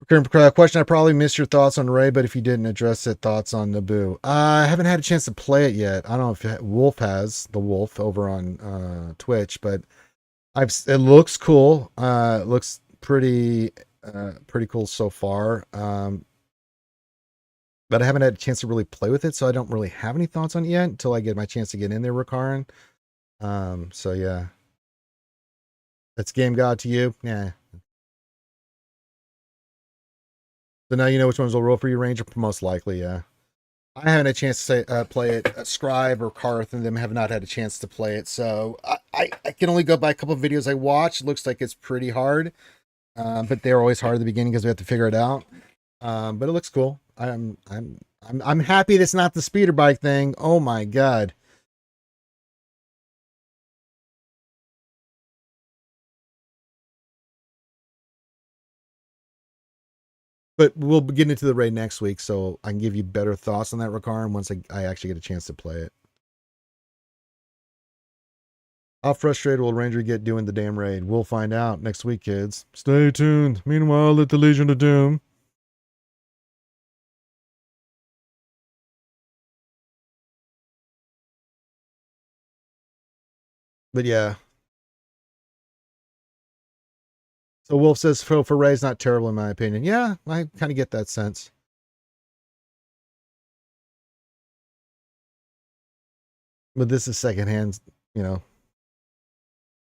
Question: I probably missed your thoughts on Ray, but if you didn't address it, thoughts on Naboo. I haven't had a chance to play it yet. I don't know if Wolf has, the Wolf over on Twitch, but it looks cool. It looks pretty cool so far. But I haven't had a chance to really play with it, so I don't really have any thoughts on it yet until I get my chance to get in there, Rikaran. So yeah. That's Game God to you? Yeah. So now you know which ones will roll for you, Ranger? Most likely, yeah. I haven't had a chance to play it. Scribe or Karth and them have not had a chance to play it, so I can only go by a couple of videos I watched. It looks like it's pretty hard, but they're always hard at the beginning because we have to figure it out. But it looks cool. I'm happy that's not the speeder bike thing. Oh my god. But we'll get into the raid next week, so I can give you better thoughts on that, Ricard, once I actually get a chance to play it. How frustrated will Ranger get doing the damn raid? We'll find out next week, kids. Stay tuned. Meanwhile, at the Legion of Doom. But yeah. So Wolf says for Ray's not terrible in my opinion. Yeah, I kind of get that sense. But this is secondhand, you know,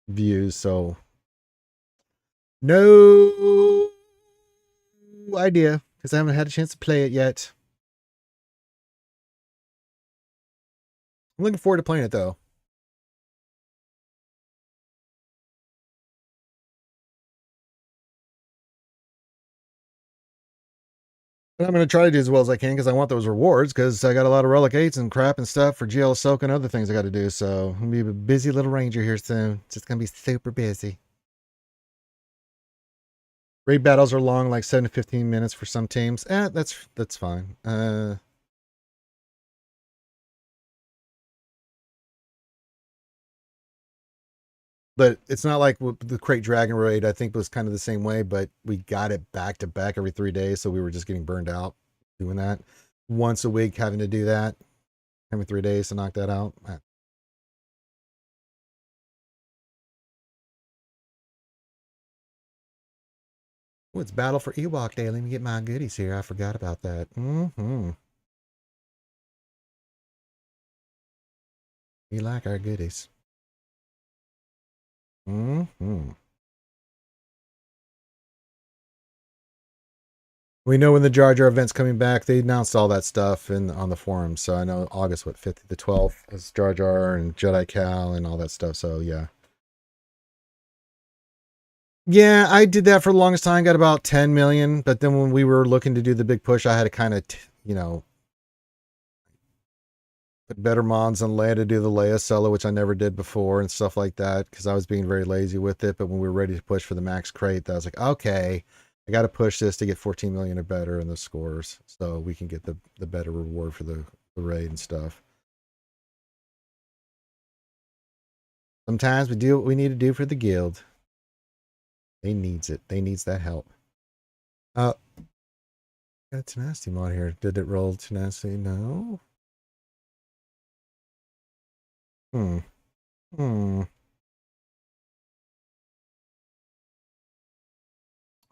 views, so no idea because I haven't had a chance to play it yet. I'm looking forward to playing it though. But I'm going to try to do as well as I can because I want those rewards because I got a lot of Relic 8s and crap and stuff for GL Ahsoka and other things I got to do. So I'm going to be a busy little ranger here soon. It's just going to be super busy. Raid battles are long, like 7 to 15 minutes for some teams. That's fine. But it's not like the Crate Dragon raid, I think, was kind of the same way, but we got it back to back every 3 days, so we were just getting burned out doing that. Once a week, having to do that every 3 days to knock that out. Oh, it's Battle for Ewok Day. Let me get my goodies here. I forgot about that. Mm-hmm. We like our goodies. Mm-hmm. We know when the Jar Jar event's coming back. They announced all that stuff on the forum. So I know August, 5th to the 12th is Jar Jar and Jedi Cal and all that stuff. So yeah. Yeah, I did that for the longest time. Got about 10 million. But then when we were looking to do the big push, I had to kind of, put better mods on Leia to do the Leia solo, which I never did before and stuff like that because I was being very lazy with it. But when we were ready to push for the max crate, I was like, okay, I got to push this to get 14 million or better in the scores, so we can get the better reward for the raid and stuff. Sometimes we do what we need to do for the guild. They needs it. They needs that help. Got a tenacity mod here. Did it roll tenacity? No. Hmm.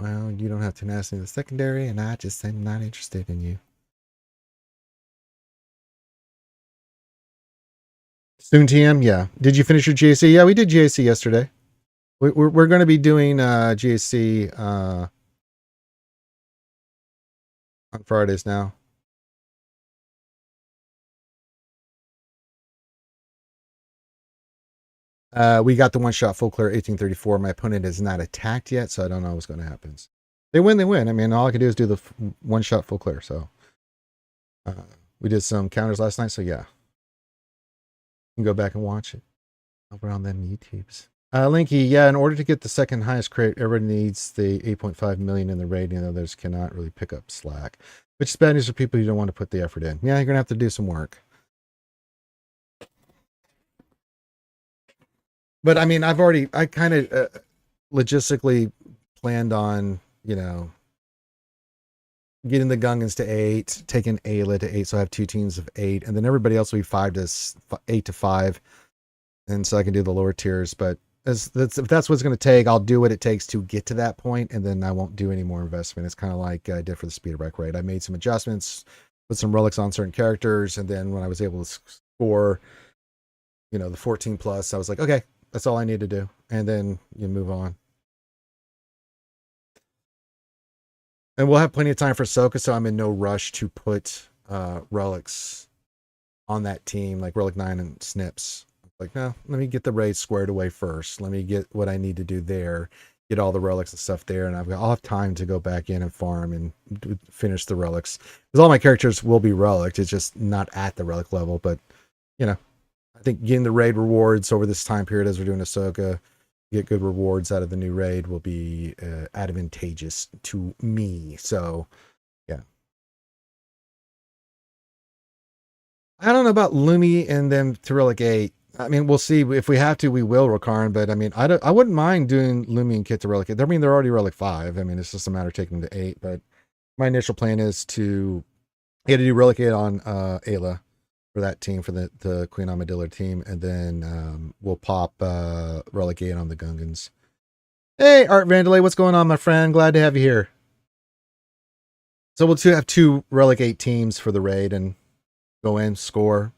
Well, you don't have tenacity in the secondary, and I just am not interested in you. Soon TM, yeah. Did you finish your GAC? Yeah, we did GAC yesterday. We're going to be doing GAC on Fridays now. We got the one-shot full clear 1834. My opponent is not attacked yet, so I don't know what's going to happen. They win, they win. I mean, all I can do is do the one-shot full clear. So we did some counters last night, so yeah. You can go back and watch it over on them YouTubes. Linky, yeah, in order to get the second highest crate, everybody needs the 8.5 million in the raid, and others cannot really pick up slack. Which is bad news for people who don't want to put the effort in. Yeah, you're going to have to do some work. But I mean, I kind of logistically planned on, getting the Gungans to 8, taking Ayla to 8, so I have 2 teams of 8, and then everybody else will be 8 to 5, and so I can do the lower tiers. But if that's what's going to take, I'll do what it takes to get to that point, and then I won't do any more investment. It's kind of like I did for the speeder bike raid. I made some adjustments, put some relics on certain characters, and then when I was able to score, the 14 plus, I was like, okay, that's all I need to do, and then you move on. And we'll have plenty of time for Ahsoka, so I'm in no rush to put relics on that team, like Relic 9 and Snips. Like, no, let me get the raid squared away first. Let me get what I need to do there, get all the relics and stuff there, and I'll have time to go back in and farm and finish the relics. Because all my characters will be relic. It's just not at the relic level, but, I think getting the raid rewards over this time period as we're doing Ahsoka, get good rewards out of the new raid will be advantageous to me. So, yeah. I don't know about Lumi and them to Relic 8. I mean, we'll see. If we have to, we will, Rakarn. But I mean, I wouldn't mind doing Lumi and Kit to Relic 8. I mean, they're already Relic 5. I mean, it's just a matter of taking them to 8. But my initial plan is to do Relic 8 on Ayla for that team, for the Queen Amadilla team. And then we'll pop Relic 8 on the Gungans. Hey, Art Vandalay, what's going on, my friend? Glad to have you here. So we'll have 2 Relic 8 teams for the raid and go in, score.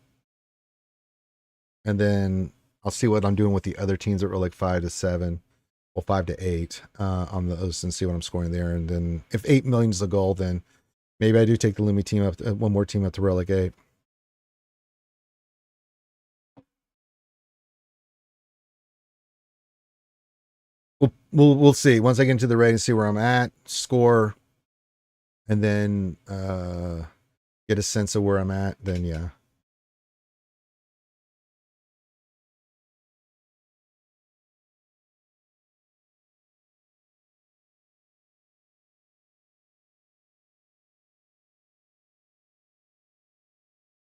And then I'll see what I'm doing with the other teams that were like 5 to 7, well, 5 to 8 on those, and see what I'm scoring there. And then if 8 million is the goal, then maybe I do take the Lumi team up, one more team up to Relic 8. We'll see. Once I get into the raid and see where I'm at, score, and then get a sense of where I'm at, then yeah.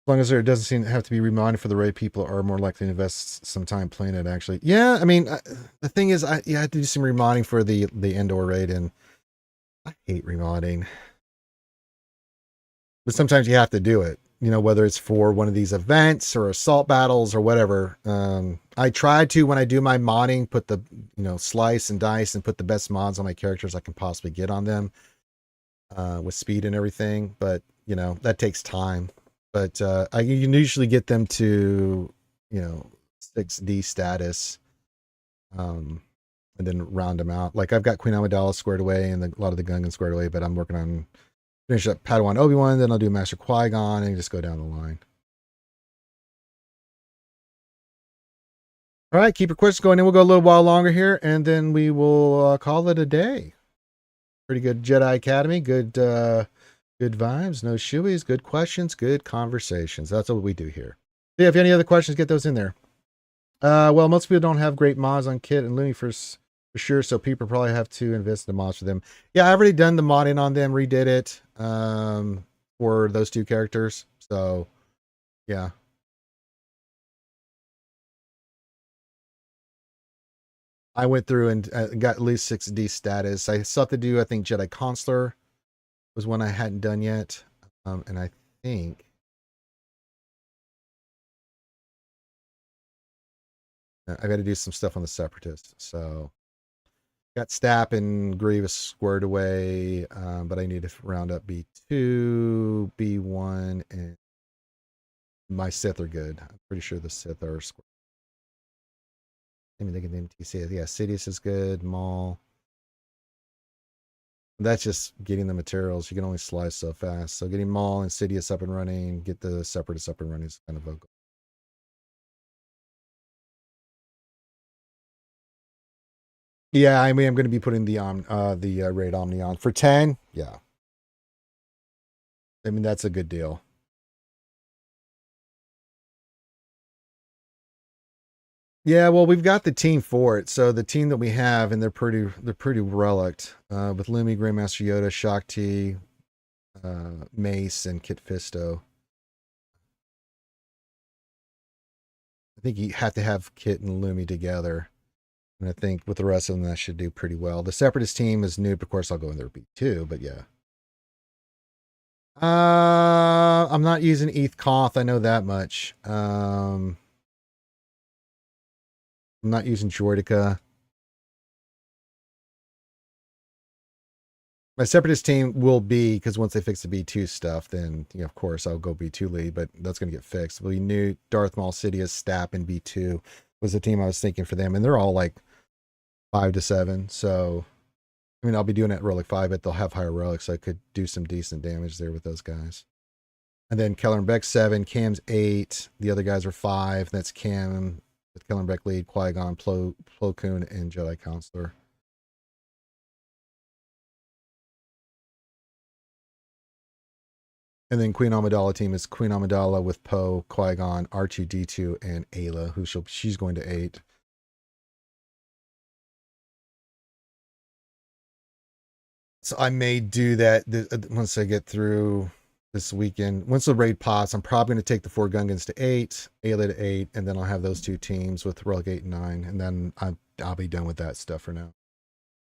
As long as there doesn't seem to have to be reminded for the raid, people are more likely to invest some time playing it, actually. Yeah, I mean, the thing is, I had to do some remodding for the Endor raid, and I hate remodding. But sometimes you have to do it, whether it's for one of these events or assault battles or whatever. I try to, when I do my modding, put the, slice and dice and put the best mods on my characters I can possibly get on them with speed and everything. But, that takes time. But I can usually get them to, 6D status, and then round them out. Like I've got Queen Amidala squared away and a lot of the Gungans squared away, but I'm working on finish up Padawan Obi-Wan, then I'll do Master Qui-Gon and just go down the line. All right, keep your questions going in. We'll go a little while longer here, and then we will call it a day. Pretty good Jedi Academy. Good vibes, no shoeies, good questions, good conversations. That's what we do here. Yeah, if you have any other questions, get those in there. Well, most people don't have great mods on Kit and Lumi for For sure. So people probably have to invest in the mods for them. Yeah, I've already done the modding on them, redid it for those two characters. So yeah. I went through and got at least 6D status. I still have to do, I think, Jedi Consular was one I hadn't done yet. And I think I got to do some stuff on the Separatists. So got Stapp and Grievous squared away, but I need to round up B2, B1, and my Sith are good. I'm pretty sure the Sith are squared. I mean, they can MTC. Yeah, Sidious is good. Maul. That's just getting the materials. You can only slice so fast. So getting Maul and Sidious up and running, get the Separatists up and running is kind of a goal. Yeah, I mean, I'm going to be putting the Raid Omni on for 10. Yeah, I mean that's a good deal. Yeah, well, we've got the team for it. So the team that we have, and they're pretty relict with Lumi, Grandmaster Yoda, Shakti, Mace, and Kit Fisto. I think you have to have Kit and Lumi together. And I think with the rest of them, that should do pretty well. The Separatist team is noob. Of course, I'll go in there B2, but yeah. I'm not using ETH Koth. I know that much. I'm not using Droidica. My Separatist team will be, because once they fix the B2 stuff, then, you know, of course, I'll go B2 lead, but that's going to get fixed. We knew Darth Maul, Sidious, Stapp, and B2 was the team I was thinking for them, and they're all like 5 to 7. So, I mean, I'll be doing it at Relic 5, but they'll have higher relics, so I could do some decent damage there with those guys. And then Keller and Beck 7, Cam's 8, the other guys are 5. That's Cam with Keller and Beck lead, Qui-Gon, Plo Koon, and Jedi Counselor. And then Queen Amidala team is Queen Amidala with Poe, Qui-Gon, R2D2, and Ayla, who she's going to 8. So I may do that once I get through this weekend. Once the raid pops, I'm probably going to take the 4 Gungans to 8, Ayla to 8, and then I'll have those 2 teams with Relic 8 and 9, and then I'll be done with that stuff for now.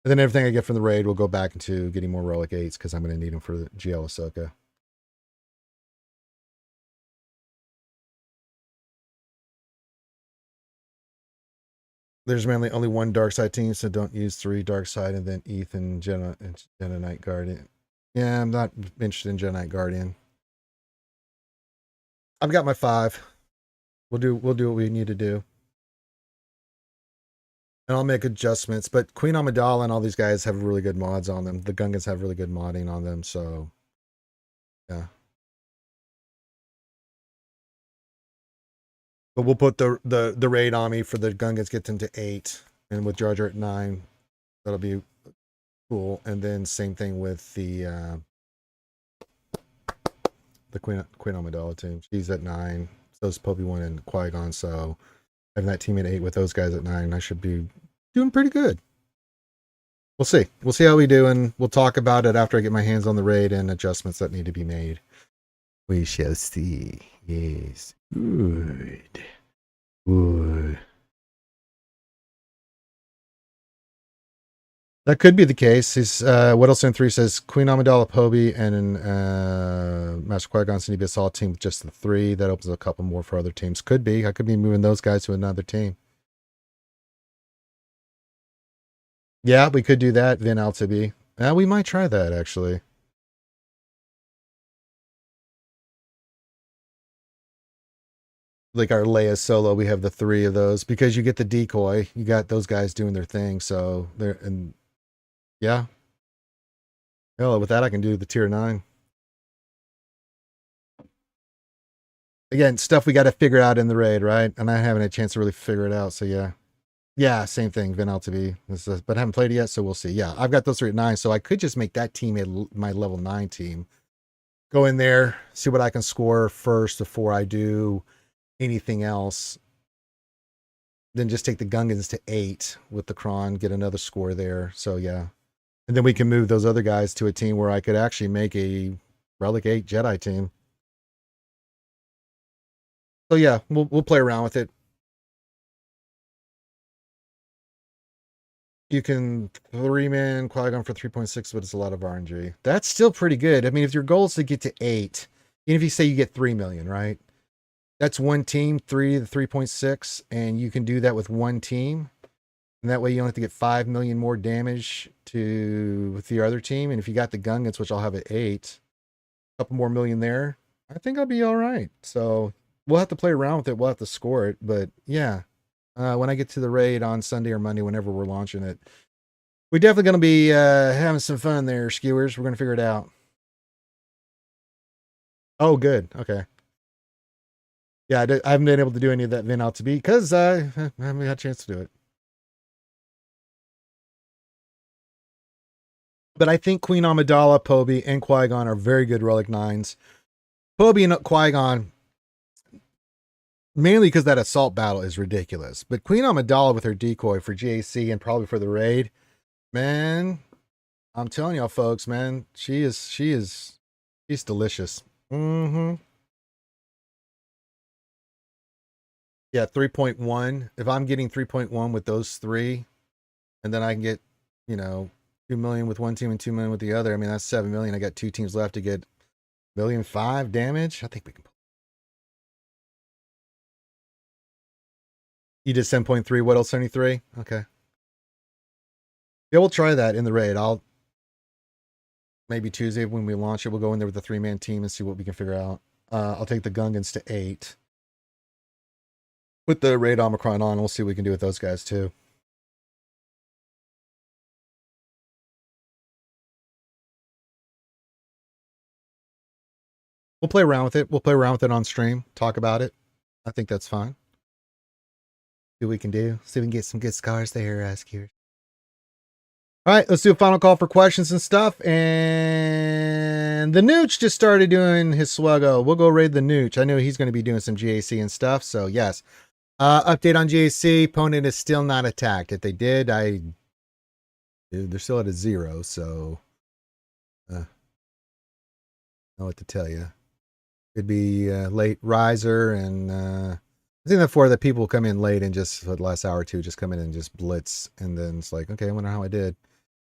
And then everything I get from the raid will go back into getting more Relic 8s because I'm going to need them for the GL Ahsoka. There's mainly only one dark side team, so don't use 3 dark side, and then Ethan, Jenna, and Jenna Knight Guardian. Yeah, I'm not interested in Jenna Knight Guardian. I've got my 5. We'll do what we need to do, and I'll make adjustments. But Queen Amidala and all these guys have really good mods on them. The Gungans have really good modding on them, so yeah. But we'll put the raid on me for the Gungans, get them to 8, and with Jar Jar at 9, that'll be cool. And then same thing with the Queen Amidala team. She's at 9. So is Poppy-Wan and Qui-Gon. So having that team at 8 with those guys at 9, I should be doing pretty good. We'll see. We'll see how we do, and we'll talk about it after I get my hands on the raid and adjustments that need to be made. We shall see. Yes. Good. Good. That could be the case. He's what else in 3 says Queen Amidala, Poby, and Master Qui-Gon need to be a solid team with just the 3. That opens a couple more for other teams. Could be. I could be moving those guys to another team. Yeah, we could do that. Vin LTB. We might try that actually. Like our Leia solo, we have the 3 of those because you get the decoy. You got those guys doing their thing, so they're and yeah. Hell, with that I can do the tier 9. Again, stuff we got to figure out in the raid, right? And I haven't had a chance to really figure it out, so yeah. Yeah, same thing, Vin LTB. But I haven't played it yet, so we'll see. Yeah, I've got those 3 at 9, so I could just make that team my level 9 team. Go in there, see what I can score first before I do anything else. then just take the Gungans to 8 with the Kron, get another score there. So yeah. And then we can move those other guys to a team where I could actually make a Relic 8 Jedi team. So yeah, we'll play around with it. You can 3-man Qui-Gon for 3.6, but it's a lot of RNG. That's still pretty good. I mean, if your goal is to get to 8, even if you say you get 3 million, right? That's one team, 3 to 3.6, and you can do that with one team. And that way you don't have to get 5 million more damage with the other team. And if you got the Gungans, which I'll have at 8, a couple more million there, I think I'll be all right. So we'll have to play around with it. We'll have to score it. But yeah, when I get to the raid on Sunday or Monday, whenever we're launching it, we're definitely going to be having some fun there, skewers. We're going to figure it out. Oh, good. Okay. Yeah, I haven't been able to do any of that Vin out to be because I haven't had a chance to do it. But I think Queen Amidala, Poby, and Qui-Gon are very good Relic 9s. Poby and Qui-Gon, mainly because that assault battle is ridiculous. But Queen Amidala with her decoy for GAC and probably for the raid, man, I'm telling y'all folks, man, she's delicious. Mm-hmm. Yeah, 3.1. If I'm getting 3.1 with those 3, and then I can get, 2 million with one team and 2 million with the other. I mean, that's 7 million. I got 2 teams left to get 1.5 million damage. I think we can. You did 7.3. What else? 73. Okay. Yeah, we'll try that in the raid. I'll maybe Tuesday when we launch it, we'll go in there with a 3-man team and see what we can figure out. I'll take the Gungans to 8 with the raid Omicron on. We'll see what we can do with those guys too. We'll play around with it. We'll play around with it on stream. Talk about it. I think that's fine. See what we can do. See if we can get some good scars there, Skiers. All right, let's do a final call for questions and stuff. And the Nooch just started doing his SWGOH. We'll go raid the Nooch. I know he's going to be doing some GAC and stuff. So yes. Update on GAC. Opponent is still not attacked. If they did, they're still at a 0. So I don't know what to tell you. Could be late riser, and I think before that people come in late and just for the last hour or two just come in and just blitz, and then it's like, okay, I wonder how I did.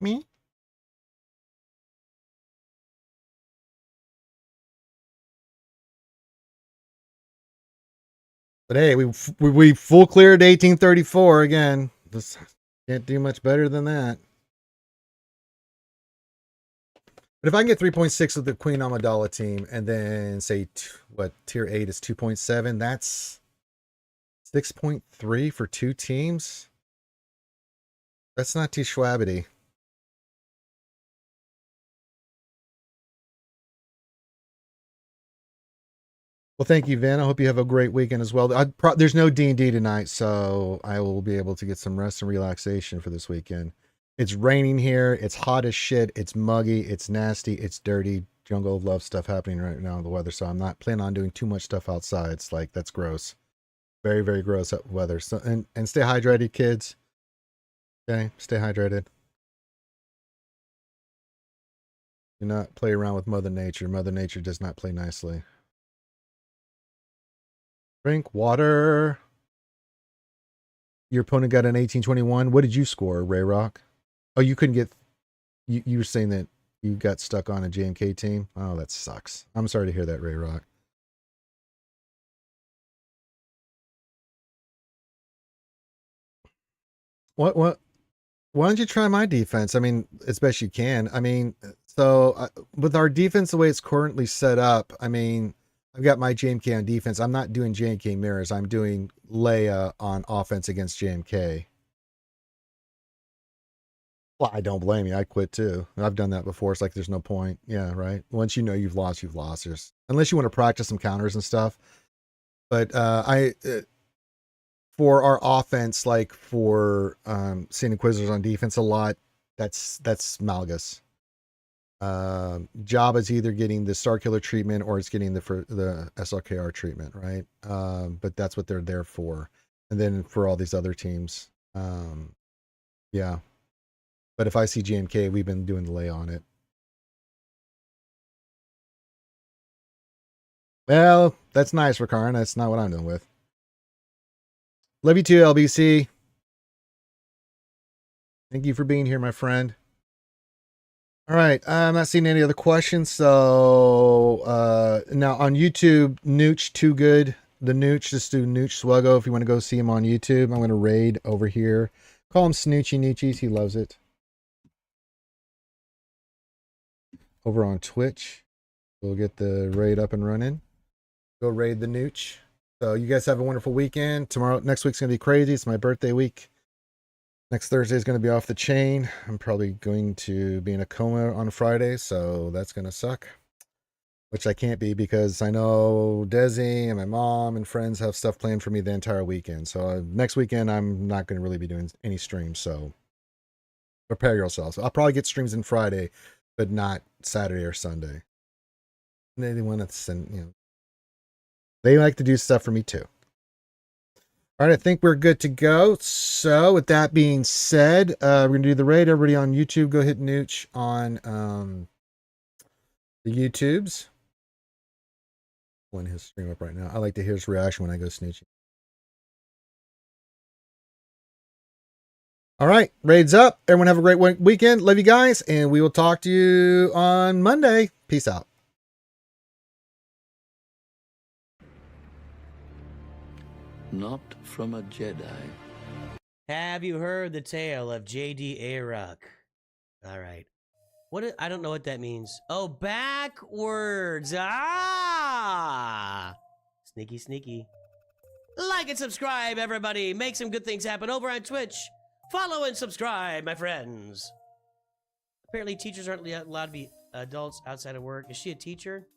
Me. But hey, we full cleared 1834 again. Just can't do much better than that. But if I can get 3.6 with the Queen Amidala team, and then say what tier 8 is 2.7, that's 6.3 for 2 teams. That's not too schwabbity. Well, thank you, Vin. I hope you have a great weekend as well. There's no D&D tonight, so I will be able to get some rest and relaxation for this weekend. It's raining here. It's hot as shit. It's muggy. It's nasty. It's dirty. Jungle of Love stuff happening right now in the weather, so I'm not planning on doing too much stuff outside. It's like, that's gross. Very, very gross weather. So and stay hydrated, kids. Okay, stay hydrated. Do not play around with Mother Nature. Mother Nature does not play nicely. Drink water. Your opponent got an 1821. What did you score, Ray Rock? Oh, you couldn't get. You were saying that you got stuck on a JMK team. Oh, that sucks. I'm sorry to hear that, Ray Rock. What? Why don't you try my defense? I mean, as best you can. I mean, so with our defense the way it's currently set up, I mean, I've got my JMK on defense. I'm not doing JMK mirrors. I'm doing Leia on offense against JMK. Well, I don't blame you. I quit too. I've done that before. It's like there's no point. Yeah, right. Once you know you've lost, you've lost. Unless you want to practice some counters and stuff. But for our offense, like for St. Inquisitors on defense a lot, that's Malgus. Jabba's either getting the Starkiller treatment or it's getting the SLKR treatment, right? But that's what they're there for. And then for all these other teams. Yeah. But if I see GMK, we've been doing the lay on it. Well, that's nice, Ricard. That's not what I'm doing with. Love you too, LBC. Thank you for being here, my friend. All right, I'm not seeing any other questions. So now on YouTube, Nooch Too Good. The Nooch, just do Nooch SWGOH if you want to go see him on YouTube. I'm going to raid over here. Call him Snoochy Noochies. He loves it. Over on Twitch, we'll get the raid up and running. Go raid the Nooch. So you guys have a wonderful weekend. Next week's going to be crazy. It's my birthday week. Next Thursday is going to be off the chain. I'm probably going to be in a coma on Friday, so that's going to suck. Which I can't be because I know Desi and my mom and friends have stuff planned for me the entire weekend. So next weekend, I'm not going to really be doing any streams. So prepare yourselves. I'll probably get streams in Friday, but not Saturday or Sunday. They want to send, you know, they like to do stuff for me too. All right, I think we're good to go. So with that being said, we're going to do the raid. Everybody on YouTube, go hit Nooch on the YouTubes. Pulling his stream up right now. I like to hear his reaction when I go snoochy. All right, raid's up. Everyone have a great weekend. Love you guys, and we will talk to you on Monday. Peace out. Not from a Jedi. Have you heard the tale of J.D. Arock? All right. I don't know what that means. Oh, backwards. Ah! Sneaky, sneaky. Like and subscribe, everybody. Make some good things happen over on Twitch. Follow and subscribe, my friends. Apparently, teachers aren't allowed to be adults outside of work. Is she a teacher?